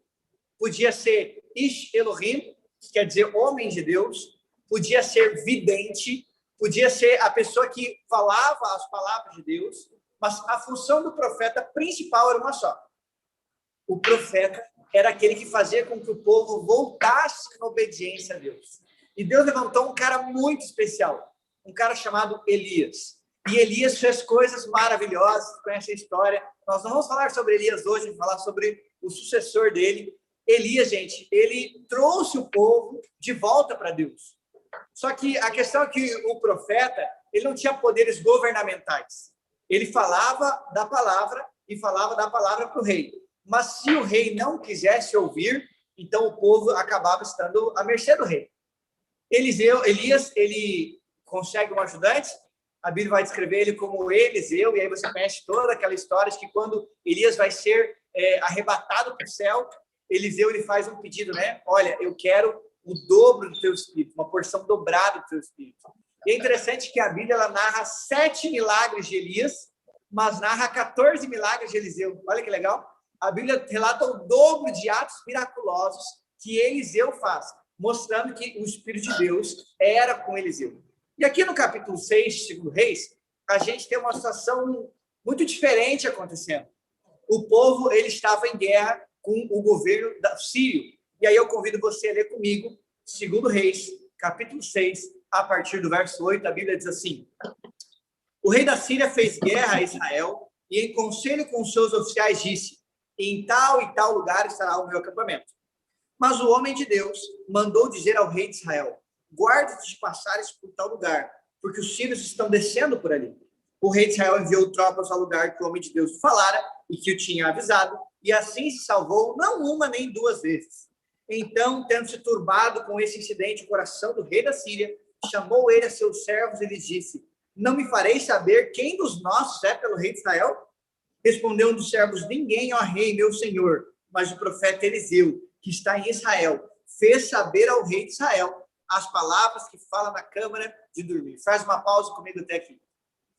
Podia ser Ish Elohim, que quer dizer homem de Deus, podia ser vidente, podia ser a pessoa que falava as palavras de Deus, mas a função do profeta principal era uma só. O profeta era aquele que fazia com que o povo voltasse na obediência a Deus. E Deus levantou um cara muito especial, um cara chamado Elias. E Elias fez coisas maravilhosas, conhece a história. Nós não vamos falar sobre Elias hoje, vamos falar sobre o sucessor dele. Elias, gente, ele trouxe o povo de volta para Deus. Só que a questão é que o profeta, ele não tinha poderes governamentais. Ele falava da palavra e falava da palavra para o rei. Mas se o rei não quisesse ouvir, então o povo acabava estando à mercê do rei. Elias, ele consegue um ajudante, a Bíblia vai descrever ele como Eliseu, e aí você conhece toda aquela história de que quando Elias vai ser arrebatado para o céu, Eliseu ele faz um pedido, né? Olha, eu quero o dobro do teu espírito, uma porção dobrada do teu espírito. E é interessante que a Bíblia ela narra 7 milagres de Elias, mas narra 14 milagres de Eliseu. Olha que legal. A Bíblia relata o dobro de atos miraculosos que Eliseu faz, mostrando que o Espírito de Deus era com Eliseu. E aqui no capítulo 6, segundo Reis, a gente tem uma situação muito diferente acontecendo. O povo ele estava em guerra com o governo sírio. E aí eu convido você a ler comigo, segundo Reis, capítulo 6, a partir do verso 8, a Bíblia diz assim: O rei da Síria fez guerra a Israel e em conselho com os seus oficiais disse: em tal e tal lugar estará o meu acampamento. Mas o homem de Deus mandou dizer ao rei de Israel: guarde-te de passares por tal lugar, porque os sírios estão descendo por ali. O rei de Israel enviou tropas ao lugar que o homem de Deus falara e que o tinha avisado, e assim se salvou não uma nem 2 vezes. Então, tendo se turbado com esse incidente o coração do rei da Síria, chamou ele a seus servos e lhes disse: não me fareis saber quem dos nossos é pelo rei de Israel? Respondeu um dos servos: ninguém, ó rei, meu senhor, mas o profeta Eliseu, que está em Israel, fez saber ao rei de Israel as palavras que fala na câmara de dormir. Faz uma pausa comigo até aqui.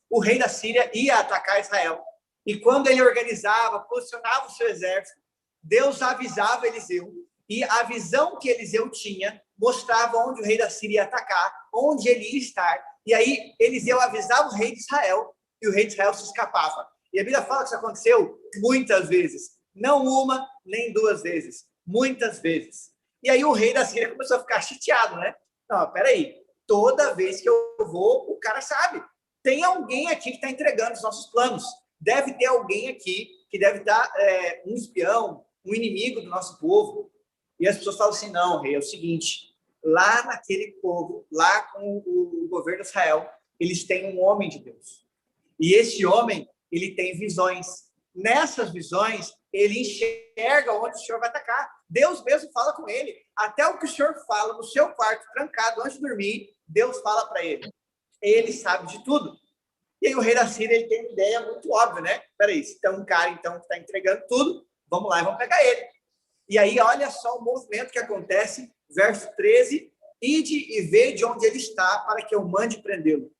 O rei da Síria ia atacar Israel, e quando ele organizava, posicionava o seu exército, Deus avisava Eliseu, e a visão que Eliseu tinha mostrava onde o rei da Síria ia atacar, onde ele ia estar, E aí Eliseu avisava o rei de Israel e o rei de Israel se escapava. E a Bíblia fala que isso aconteceu muitas vezes. Não uma, nem duas vezes. Muitas vezes. E aí o rei da Síria começou a ficar chateado, né? Não, peraí. Toda vez que eu vou, o cara sabe. Tem alguém aqui que está entregando os nossos planos. Deve ter alguém aqui que deve estar um espião, um inimigo do nosso povo. E as pessoas falam assim, não, rei, é o seguinte, lá naquele povo, lá com o governo de Israel, eles têm um homem de Deus. E esse homem, ele tem visões. Nessas visões, ele enxerga onde o Senhor vai atacar. Deus mesmo fala com ele. Até o que o Senhor fala no seu quarto, trancado, antes de dormir, Deus fala para ele. Ele sabe de tudo. E aí o rei da Síria, ele tem uma ideia muito óbvia, né? Peraí, se tem um cara, então, que está entregando tudo, vamos lá e vamos pegar ele. E aí, olha só o movimento que acontece, verso 13, ide e vê de onde ele está, para que eu mande prendê-lo.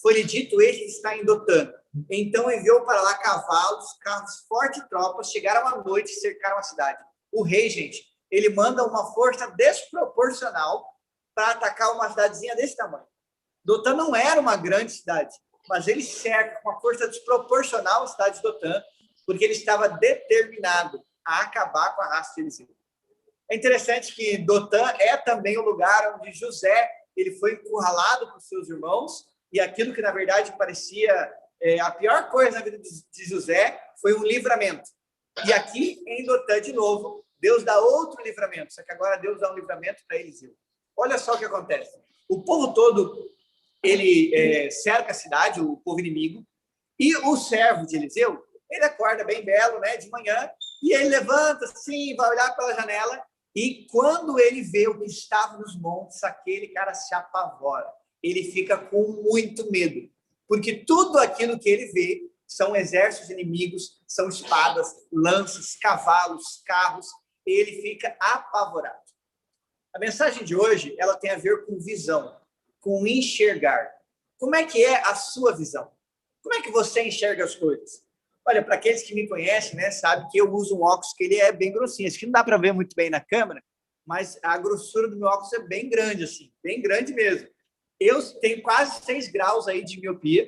Foi-lhe dito, este está em Dotã. Então enviou para lá cavalos, carros fortes e tropas, chegaram à noite e cercaram a cidade. O rei, gente, ele manda uma força desproporcional para atacar uma cidadezinha desse tamanho. Dotã não era uma grande cidade, mas ele cerca com uma força desproporcional a cidade de Dotã, porque ele estava determinado a acabar com a raça de Eliseu. É interessante que Dotã é também o lugar onde José ele foi encurralado por seus irmãos, e aquilo que, na verdade, parecia a pior coisa na vida de José foi um livramento. E aqui, em Dotã, de novo, Deus dá outro livramento, só que agora Deus dá um livramento para Eliseu. Olha só o que acontece. O povo todo, ele cerca a cidade, o povo inimigo, e o servo de Eliseu, ele acorda bem belo, né, de manhã, e ele levanta assim, vai olhar pela janela, e quando ele vê o que estava nos montes, aquele cara se apavora. Ele fica com muito medo, porque tudo aquilo que ele vê são exércitos inimigos, são espadas, lanças, cavalos, carros. Ele fica apavorado. A mensagem de hoje, ela tem a ver com visão, com enxergar. Como é que é a sua visão? Como é que você enxerga as coisas? Olha, para aqueles que me conhecem, né, sabe que eu uso um óculos que ele é bem grossinho. Esse aqui não dá para ver muito bem na câmera, mas a grossura do meu óculos é bem grande, assim, bem grande mesmo. Eu tenho quase 6 graus aí de miopia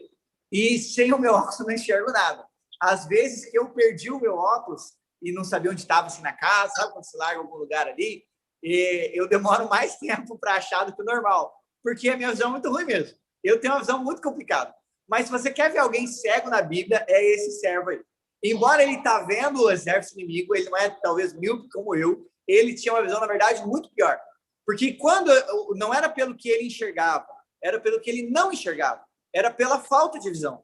e sem o meu óculos eu não enxergo nada. Às vezes que eu perdi o meu óculos e não sabia onde estava, assim, na casa, sabe quando você larga em algum lugar ali, eu demoro mais tempo para achar do que o normal, porque a minha visão é muito ruim mesmo. Eu tenho uma visão muito complicada. Mas se você quer ver alguém cego na Bíblia, é esse servo aí. Embora ele está vendo o exército inimigo, ele não é talvez míope como eu, ele tinha uma visão, na verdade, muito pior. Porque quando não era pelo que ele enxergava, era pelo que ele não enxergava, era pela falta de visão.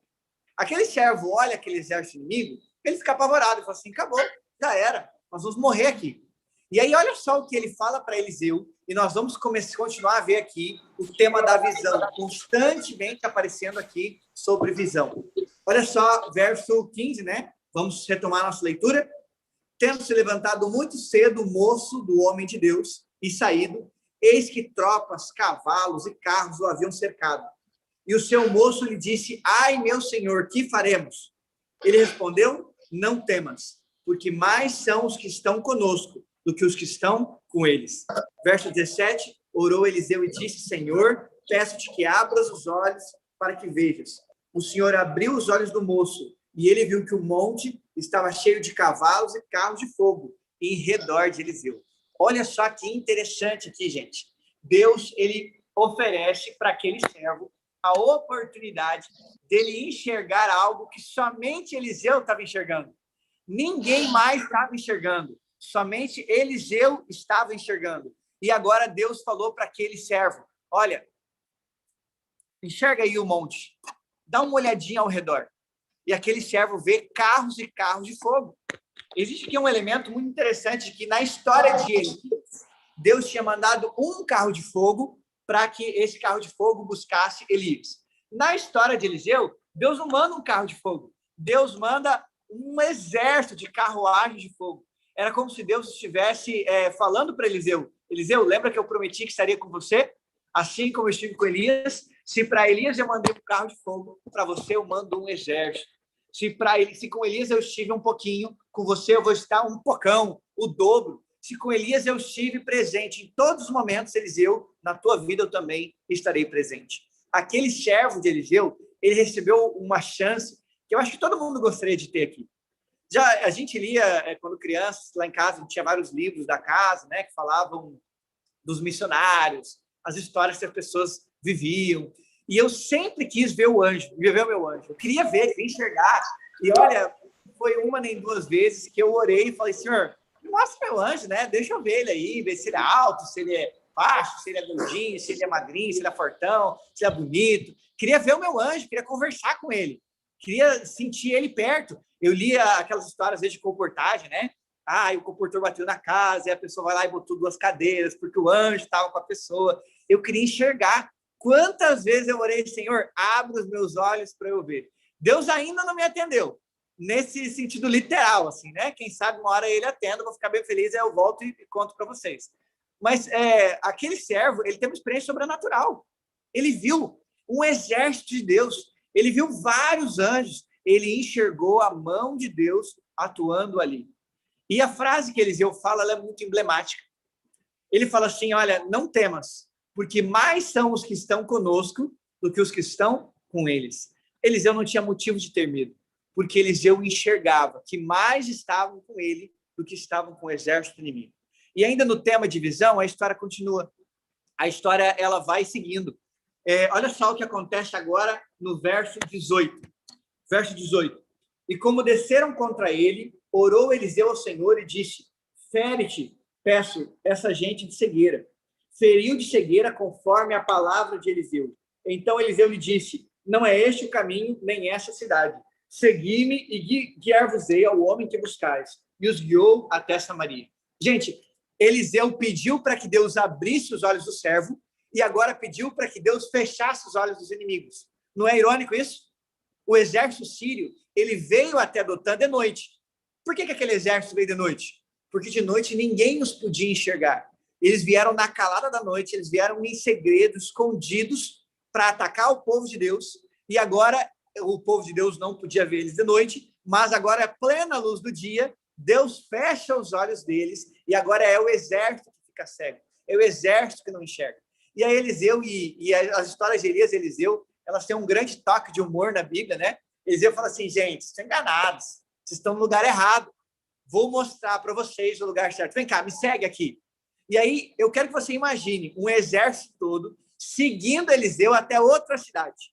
Aquele servo olha aquele exército inimigo, ele fica apavorado, ele fala assim, acabou, já era, nós vamos morrer aqui. E aí olha só o que ele fala para Eliseu, e nós vamos continuar a ver aqui o tema da visão, constantemente aparecendo aqui sobre visão. Olha só, verso 15, né? Vamos retomar nossa leitura. Tendo se levantado muito cedo o moço do homem de Deus e saído, eis que tropas, cavalos e carros o haviam cercado. E o seu moço lhe disse, ai, meu senhor, que faremos? Ele respondeu, não temas, porque mais são os que estão conosco do que os que estão com eles. Verso 17, orou Eliseu e disse, Senhor, peço-te que abras os olhos para que vejas. O Senhor abriu os olhos do moço e ele viu que o monte estava cheio de cavalos e carros de fogo em redor de Eliseu. Olha só que interessante aqui, gente. Deus, ele oferece para aquele servo a oportunidade dele enxergar algo que somente Eliseu estava enxergando. Ninguém mais estava enxergando. Somente Eliseu estava enxergando. E agora Deus falou para aquele servo, olha, enxerga aí o monte, dá uma olhadinha ao redor. E aquele servo vê carros e carros de fogo. Existe aqui um elemento muito interessante, que na história de Elias, Deus tinha mandado um carro de fogo para que esse carro de fogo buscasse Elias. Na história de Eliseu, Deus não manda um carro de fogo. Deus manda um exército de carruagens de fogo. Era como se Deus estivesse falando para Eliseu, Eliseu, lembra que eu prometi que estaria com você? Assim como eu estive com Elias, se para Elias eu mandei um carro de fogo, para você eu mando um exército. Se com Elias eu estive um pouquinho, com você eu vou estar um pocão, o dobro. Se com Elias eu estive presente em todos os momentos, Eliseu, na tua vida eu também estarei presente. aquele servo de Eliseu, ele recebeu uma chance que eu acho que todo mundo gostaria de ter aqui. Já a gente lia, quando criança, lá em casa, tinha vários livros da casa, né, que falavam dos missionários, as histórias que as pessoas viviam. E eu sempre quis ver o anjo, ver o meu anjo. Eu queria ver, queria enxergar. E olha, foi uma nem duas vezes que eu orei e falei, Senhor, me mostra meu anjo, né? Deixa eu ver ele aí, ver se ele é alto, se ele é baixo, se ele é gordinho, se ele é magrinho, se ele é fortão, se ele é bonito. Queria ver o meu anjo, queria conversar com ele. Queria sentir ele perto. Eu lia aquelas histórias, às vezes, de comportagem, né? E o comportor bateu na casa, e a pessoa vai lá e botou 2 cadeiras, porque o anjo estava com a pessoa. Eu queria enxergar. Quantas vezes eu orei, Senhor, abre os meus olhos para eu ver. Deus ainda não me atendeu, nesse sentido literal, assim, né? Quem sabe uma hora ele atenda, eu vou ficar bem feliz, aí eu volto e conto para vocês. Mas aquele servo, ele teve uma experiência sobrenatural. Ele viu um exército de Deus, ele viu vários anjos, ele enxergou a mão de Deus atuando ali. E a frase que Eliseu fala, ela é muito emblemática. Ele fala assim, olha, não temas, porque mais são os que estão conosco do que os que estão com eles. Eliseu não tinha motivo de ter medo, porque Eliseu enxergava que mais estavam com ele do que estavam com o exército inimigo. E ainda no tema de visão, a história continua. A história ela vai seguindo. Olha só o que acontece agora no verso 18. Verso 18. E como desceram contra ele, orou Eliseu ao Senhor e disse, fere-te, peço, essa gente de cegueira. Feriu de cegueira conforme a palavra de Eliseu. Então Eliseu lhe disse, não é este o caminho, nem essa cidade. Segui-me e guiar-vos-ei ao homem que buscais. E os guiou até Samaria. Gente, Eliseu pediu para que Deus abrisse os olhos do servo e agora pediu para que Deus fechasse os olhos dos inimigos. Não é irônico isso? O exército sírio, ele veio até Dotã de noite. Por que aquele exército veio de noite? Porque de noite ninguém os podia enxergar. Eles vieram na calada da noite, eles vieram em segredo, escondidos, para atacar o povo de Deus. E agora o povo de Deus não podia ver eles de noite, mas agora é plena luz do dia, Deus fecha os olhos deles, e agora é o exército que fica cego. É o exército que não enxerga. E aí Eliseu, e as histórias de Elias e Eliseu, elas têm um grande toque de humor na Bíblia, né? Eliseu fala assim, gente, vocês estão enganados, vocês estão no lugar errado. Vou mostrar para vocês o lugar certo. Vem cá, me segue aqui. E aí, eu quero que você imagine um exército todo seguindo Eliseu até outra cidade.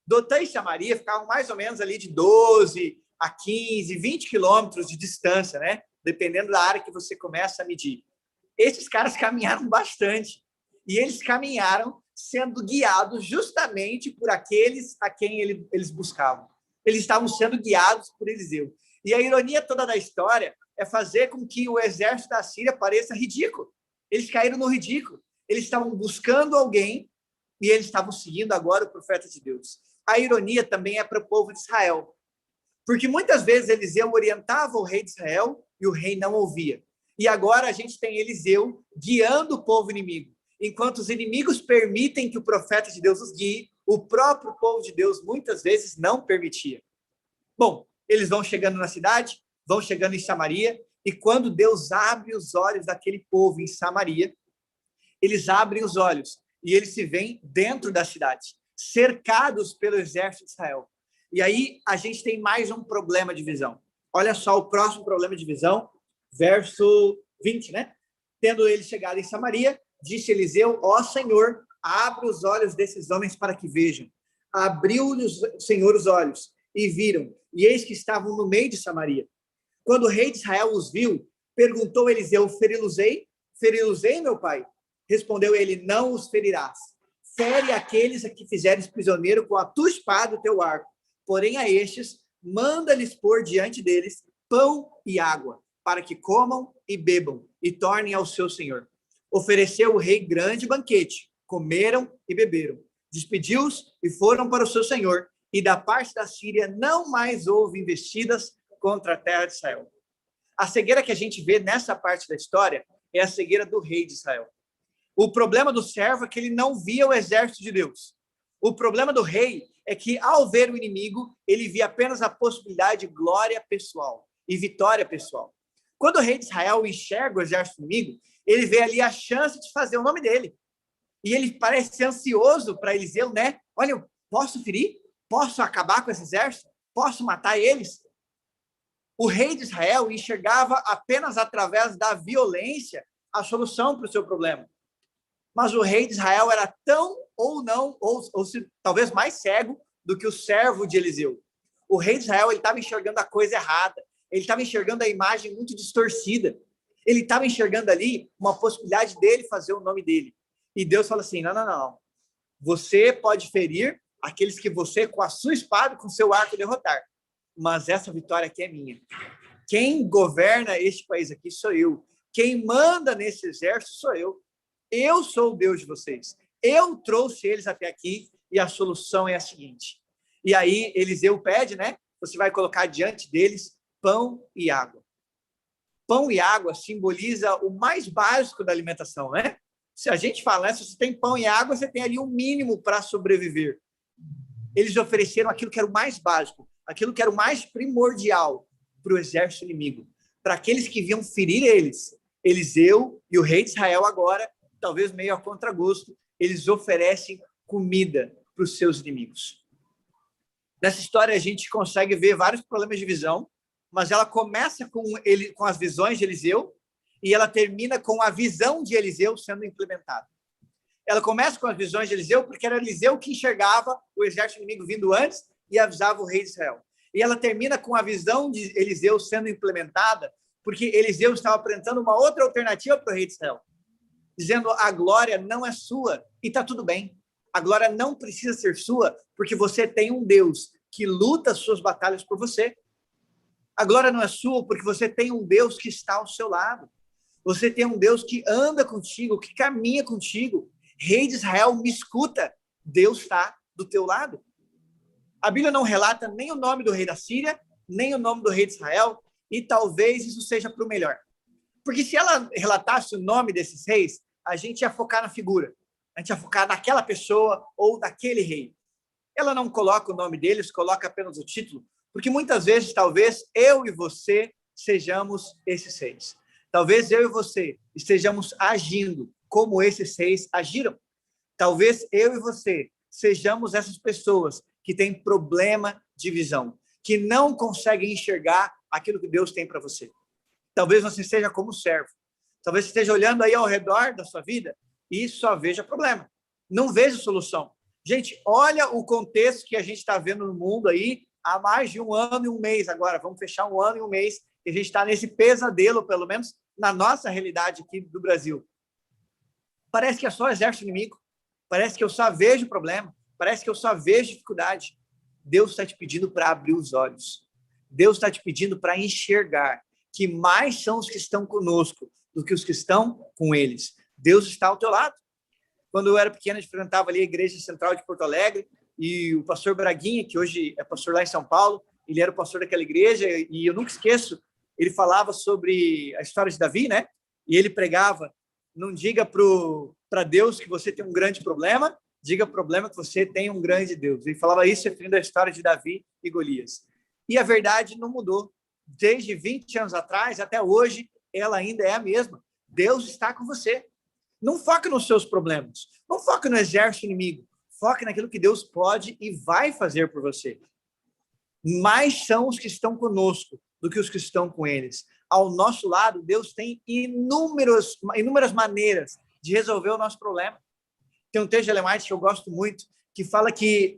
Dotã e Samaria ficavam mais ou menos ali de 12 a 15, 20 quilômetros de distância, né? Dependendo da área que você começa a medir. Esses caras caminharam bastante. E eles caminharam sendo guiados justamente por aqueles a quem eles buscavam. Eles estavam sendo guiados por Eliseu. E a ironia toda da história é fazer com que o exército da Síria pareça ridículo. Eles caíram no ridículo. Eles estavam buscando alguém e eles estavam seguindo agora o profeta de Deus. A ironia também é para o povo de Israel. Porque muitas vezes Eliseu orientava o rei de Israel e o rei não ouvia. E agora a gente tem Eliseu guiando o povo inimigo. Enquanto os inimigos permitem que o profeta de Deus os guie, o próprio povo de Deus muitas vezes não permitia. Bom, eles vão chegando na cidade, vão chegando em Samaria, e quando Deus abre os olhos daquele povo em Samaria, eles abrem os olhos e eles se veem dentro da cidade, cercados pelo exército de Israel. E aí a gente tem mais um problema de visão. Olha só o próximo problema de visão, verso 20, né? Tendo ele chegado em Samaria, disse Eliseu, ó Senhor, abre os olhos desses homens para que vejam. Abriu-lhes o Senhor os olhos e viram, e eis que estavam no meio de Samaria. Quando o rei de Israel os viu, perguntou Eliseu, feri-los-ei? Feri-los-ei, meu pai? Respondeu ele, não os ferirás. Fere aqueles a que fizeres prisioneiro com a tua espada e o teu arco. Porém a estes, manda-lhes pôr diante deles pão e água, para que comam e bebam, e tornem ao seu senhor. Ofereceu o rei grande banquete, comeram e beberam. Despediu-os e foram para o seu senhor, e da parte da Síria não mais houve investidas contra a terra de Israel. A cegueira que a gente vê nessa parte da história é a cegueira do rei de Israel. O problema do servo é que ele não via o exército de Deus. O problema do rei é que, ao ver o inimigo, ele via apenas a possibilidade de glória pessoal e vitória pessoal. Quando o rei de Israel enxerga o exército inimigo, ele vê ali a chance de fazer o nome dele. E ele parece ser ansioso para Eliseu, né? Olha, eu posso ferir? Posso acabar com esse exército? Posso matar eles? O rei de Israel enxergava apenas através da violência a solução para o seu problema. Mas o rei de Israel era tão ou não, ou talvez mais cego do que o servo de Eliseu. O rei de Israel, ele estava enxergando a coisa errada. Ele estava enxergando a imagem muito distorcida. Ele estava enxergando ali uma possibilidade dele fazer o nome dele. E Deus fala assim, não. Você pode ferir aqueles que você, com a sua espada, com o seu arco, derrotar. Mas essa vitória aqui é minha. Quem governa este país aqui sou eu. Quem manda nesse exército sou eu. Eu sou o Deus de vocês. Eu trouxe eles até aqui e a solução é a seguinte. E aí Eliseu pede, né? Você vai colocar diante deles pão e água. Pão e água simboliza o mais básico da alimentação, né? Se a gente fala, né? Se você tem pão e água, você tem ali um mínimo para sobreviver. Eles ofereceram aquilo que era o mais básico, aquilo que era o mais primordial para o exército inimigo. Para aqueles que vinham ferir eles, Eliseu e o rei de Israel agora, talvez meio a contragosto, eles oferecem comida para os seus inimigos. Nessa história a gente consegue ver vários problemas de visão, mas ela começa com as visões de Eliseu e ela termina com a visão de Eliseu sendo implementada. Ela começa com as visões de Eliseu porque era Eliseu que enxergava o exército inimigo vindo antes e avisava o rei de Israel. E ela termina com a visão de Eliseu sendo implementada porque Eliseu estava apresentando uma outra alternativa para o rei de Israel, dizendo a glória não é sua e está tudo bem. A glória não precisa ser sua porque você tem um Deus que luta as suas batalhas por você. A glória não é sua porque você tem um Deus que está ao seu lado. Você tem um Deus que anda contigo, que caminha contigo. Rei de Israel, me escuta. Deus está do teu lado. A Bíblia não relata nem o nome do rei da Síria, nem o nome do rei de Israel, e talvez isso seja para o melhor. Porque se ela relatasse o nome desses reis, a gente ia focar na figura. A gente ia focar naquela pessoa ou naquele rei. Ela não coloca o nome deles, coloca apenas o título, porque muitas vezes, talvez, eu e você sejamos esses reis. Talvez eu e você estejamos agindo como esses reis agiram. Talvez eu e você sejamos essas pessoas que têm problema de visão, que não conseguem enxergar aquilo que Deus tem para você. Talvez você seja como servo. Talvez você esteja olhando aí ao redor da sua vida e só veja problema. Não veja solução. Gente, olha o contexto que a gente está vendo no mundo aí há mais de 1 ano e 1 mês agora. Vamos fechar 1 ano e 1 mês e a gente está nesse pesadelo, pelo menos na nossa realidade aqui do Brasil. Parece que é só exército inimigo. Parece que eu só vejo problema. Parece que eu só vejo dificuldade. Deus está te pedindo para abrir os olhos. Deus está te pedindo para enxergar que mais são os que estão conosco do que os que estão com eles. Deus está ao teu lado. Quando eu era pequeno, a gente frequentava ali a Igreja Central de Porto Alegre e o pastor Braguinha, que hoje é pastor lá em São Paulo, ele era o pastor daquela igreja e eu nunca esqueço, ele falava sobre a história de Davi, né? E ele pregava, não diga para Deus que você tem um grande problema, diga para o problema que você tem um grande Deus. Ele falava isso referindo à história de Davi e Golias. E a verdade não mudou. Desde 20 anos atrás até hoje, ela ainda é a mesma. Deus está com você. Não foca nos seus problemas. Não foca no exército inimigo. Foca naquilo que Deus pode e vai fazer por você. Mais são os que estão conosco do que os que estão com eles. Ao nosso lado, Deus tem inúmeras maneiras de resolver o nosso problema. Tem um texto de Ellen White que eu gosto muito, que fala que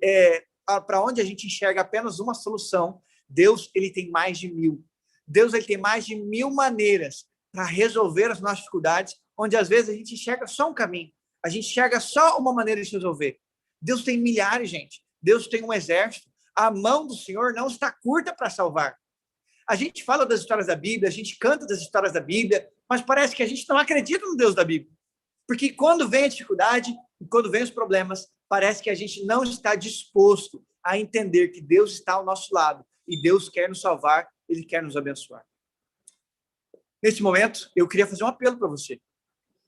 para onde a gente enxerga apenas uma solução, Deus ele tem mais de 1000. Deus ele tem mais de 1000 maneiras para resolver as nossas dificuldades, onde às vezes a gente enxerga só um caminho, a gente enxerga só uma maneira de resolver. Deus tem milhares, gente. Deus tem um exército. A mão do Senhor não está curta para salvar. A gente fala das histórias da Bíblia, a gente canta das histórias da Bíblia, mas parece que a gente não acredita no Deus da Bíblia. Porque quando vem a dificuldade, quando vem os problemas, parece que a gente não está disposto a entender que Deus está ao nosso lado e Deus quer nos salvar, Ele quer nos abençoar. Nesse momento, eu queria fazer um apelo para você.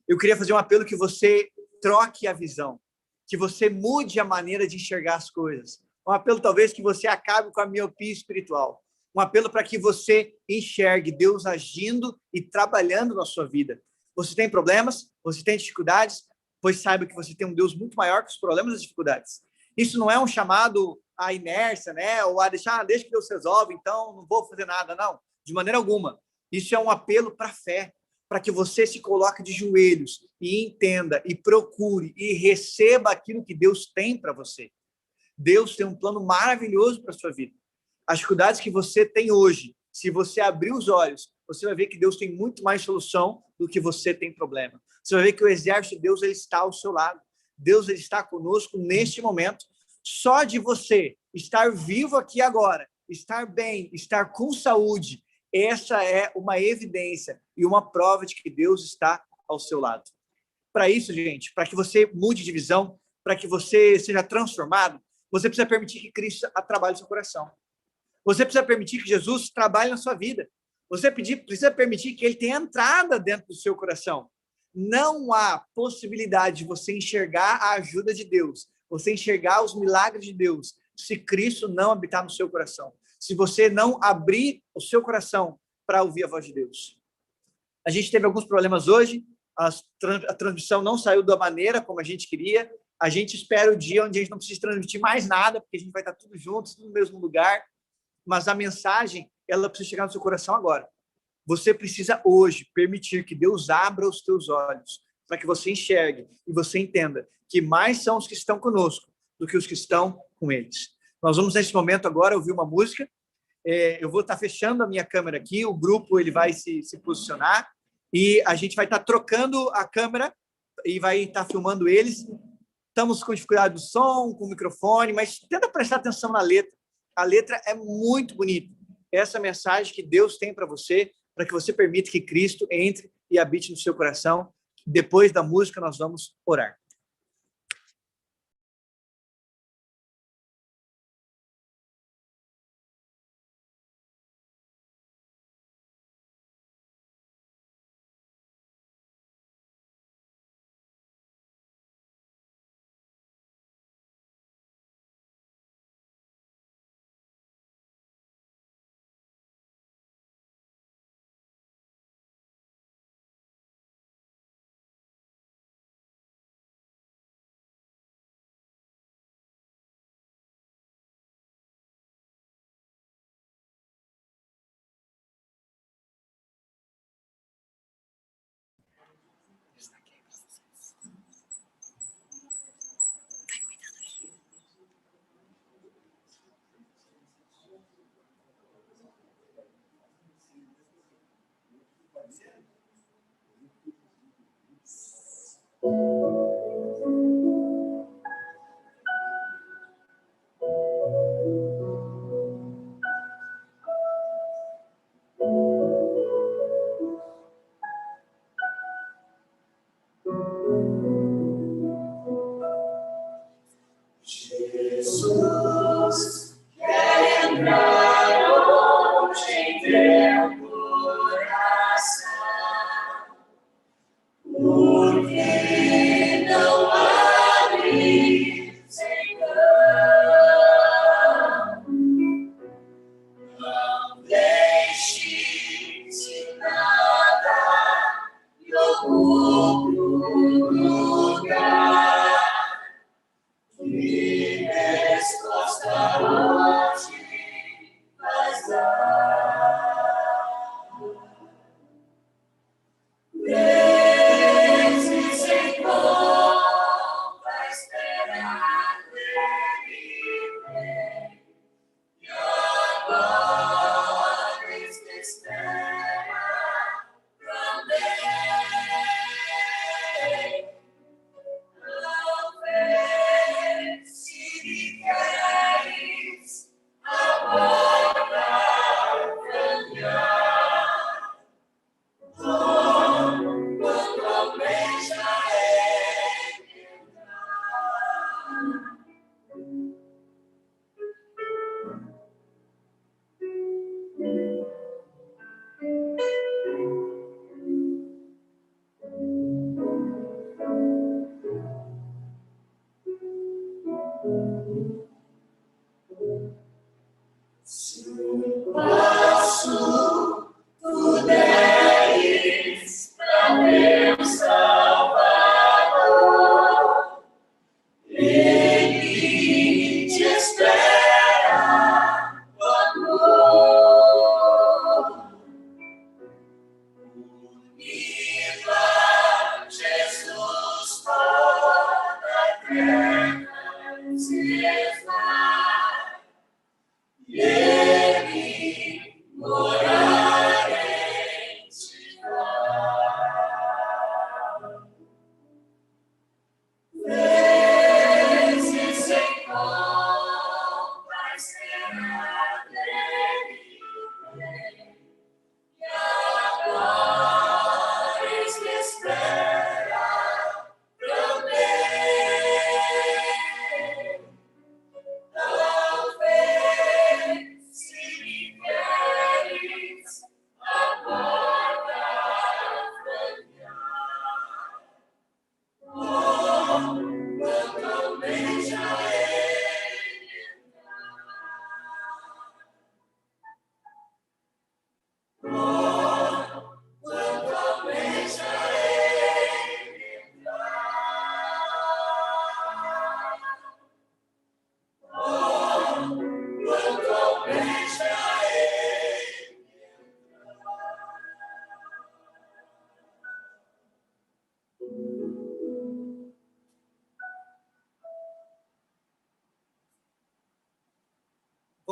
Eu queria fazer um apelo que você troque a visão, que você mude a maneira de enxergar as coisas. Um apelo talvez que você acabe com a miopia espiritual. Um apelo para que você enxergue Deus agindo e trabalhando na sua vida. Você tem problemas? Você tem dificuldades? pois saiba que você tem um Deus muito maior que os problemas e as dificuldades. Isso não é um chamado à inércia, né? Ou a deixa que Deus resolve, então não vou fazer nada, não. De maneira alguma. Isso é um apelo para a fé, para que você se coloque de joelhos e entenda, e procure, e receba aquilo que Deus tem para você. Deus tem um plano maravilhoso para a sua vida. As dificuldades que você tem hoje, se você abrir os olhos, você vai ver que Deus tem muito mais solução do que você tem problema. Você vai ver que o exército de Deus ele está ao seu lado. Deus ele está conosco neste momento. Só de você estar vivo aqui agora, estar bem, estar com saúde, essa é uma evidência e uma prova de que Deus está ao seu lado. Para isso, gente, para que você mude de visão, para que você seja transformado, você precisa permitir que Cristo trabalhe no seu coração. Você precisa permitir que Jesus trabalhe na sua vida. Você precisa permitir que ele tenha entrada dentro do seu coração. Não há possibilidade de você enxergar a ajuda de Deus, você enxergar os milagres de Deus, se Cristo não habitar no seu coração. Se você não abrir o seu coração para ouvir a voz de Deus. A gente teve alguns problemas hoje, a transmissão não saiu da maneira como a gente queria. A gente espera o dia onde a gente não precisa transmitir mais nada, porque a gente vai estar tudo juntos, no mesmo lugar. Mas a mensagem, ela precisa chegar no seu coração agora. Você precisa hoje permitir que Deus abra os teus olhos, para que você enxergue e você entenda que mais são os que estão conosco do que os que estão com eles. Nós vamos, nesse momento agora, ouvir uma música. Eu vou estar fechando a minha câmera aqui, o grupo ele vai se posicionar e a gente vai estar trocando a câmera e vai estar filmando eles. Estamos com dificuldade do som, com o microfone, mas tenta prestar atenção na letra. A letra é muito bonita. Essa mensagem que Deus tem para você, para que você permita que Cristo entre e habite no seu coração. Depois da música, nós vamos orar.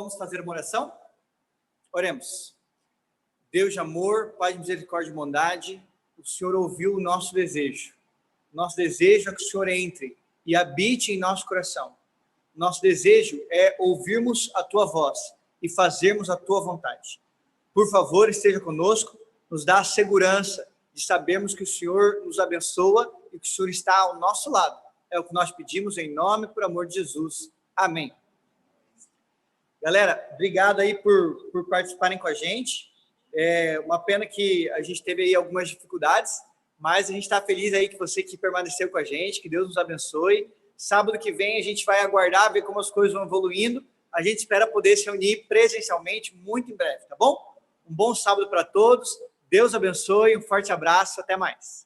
vamos fazer uma oração? Oremos. Deus de amor, Pai de misericórdia e bondade, o Senhor ouviu o nosso desejo. Nosso desejo é que o Senhor entre e habite em nosso coração. Nosso desejo é ouvirmos a Tua voz e fazermos a Tua vontade. Por favor, esteja conosco, nos dá a segurança de sabermos que o Senhor nos abençoa e que o Senhor está ao nosso lado. É o que nós pedimos em nome e por amor de Jesus. Amém. Galera, obrigado aí por participarem com a gente. É uma pena que a gente teve aí algumas dificuldades, mas a gente está feliz aí que você que permaneceu com a gente, que Deus nos abençoe. Sábado que vem a gente vai aguardar, ver como as coisas vão evoluindo. A gente espera poder se reunir presencialmente muito em breve, tá bom? Um bom sábado para todos. Deus abençoe, um forte abraço, até mais.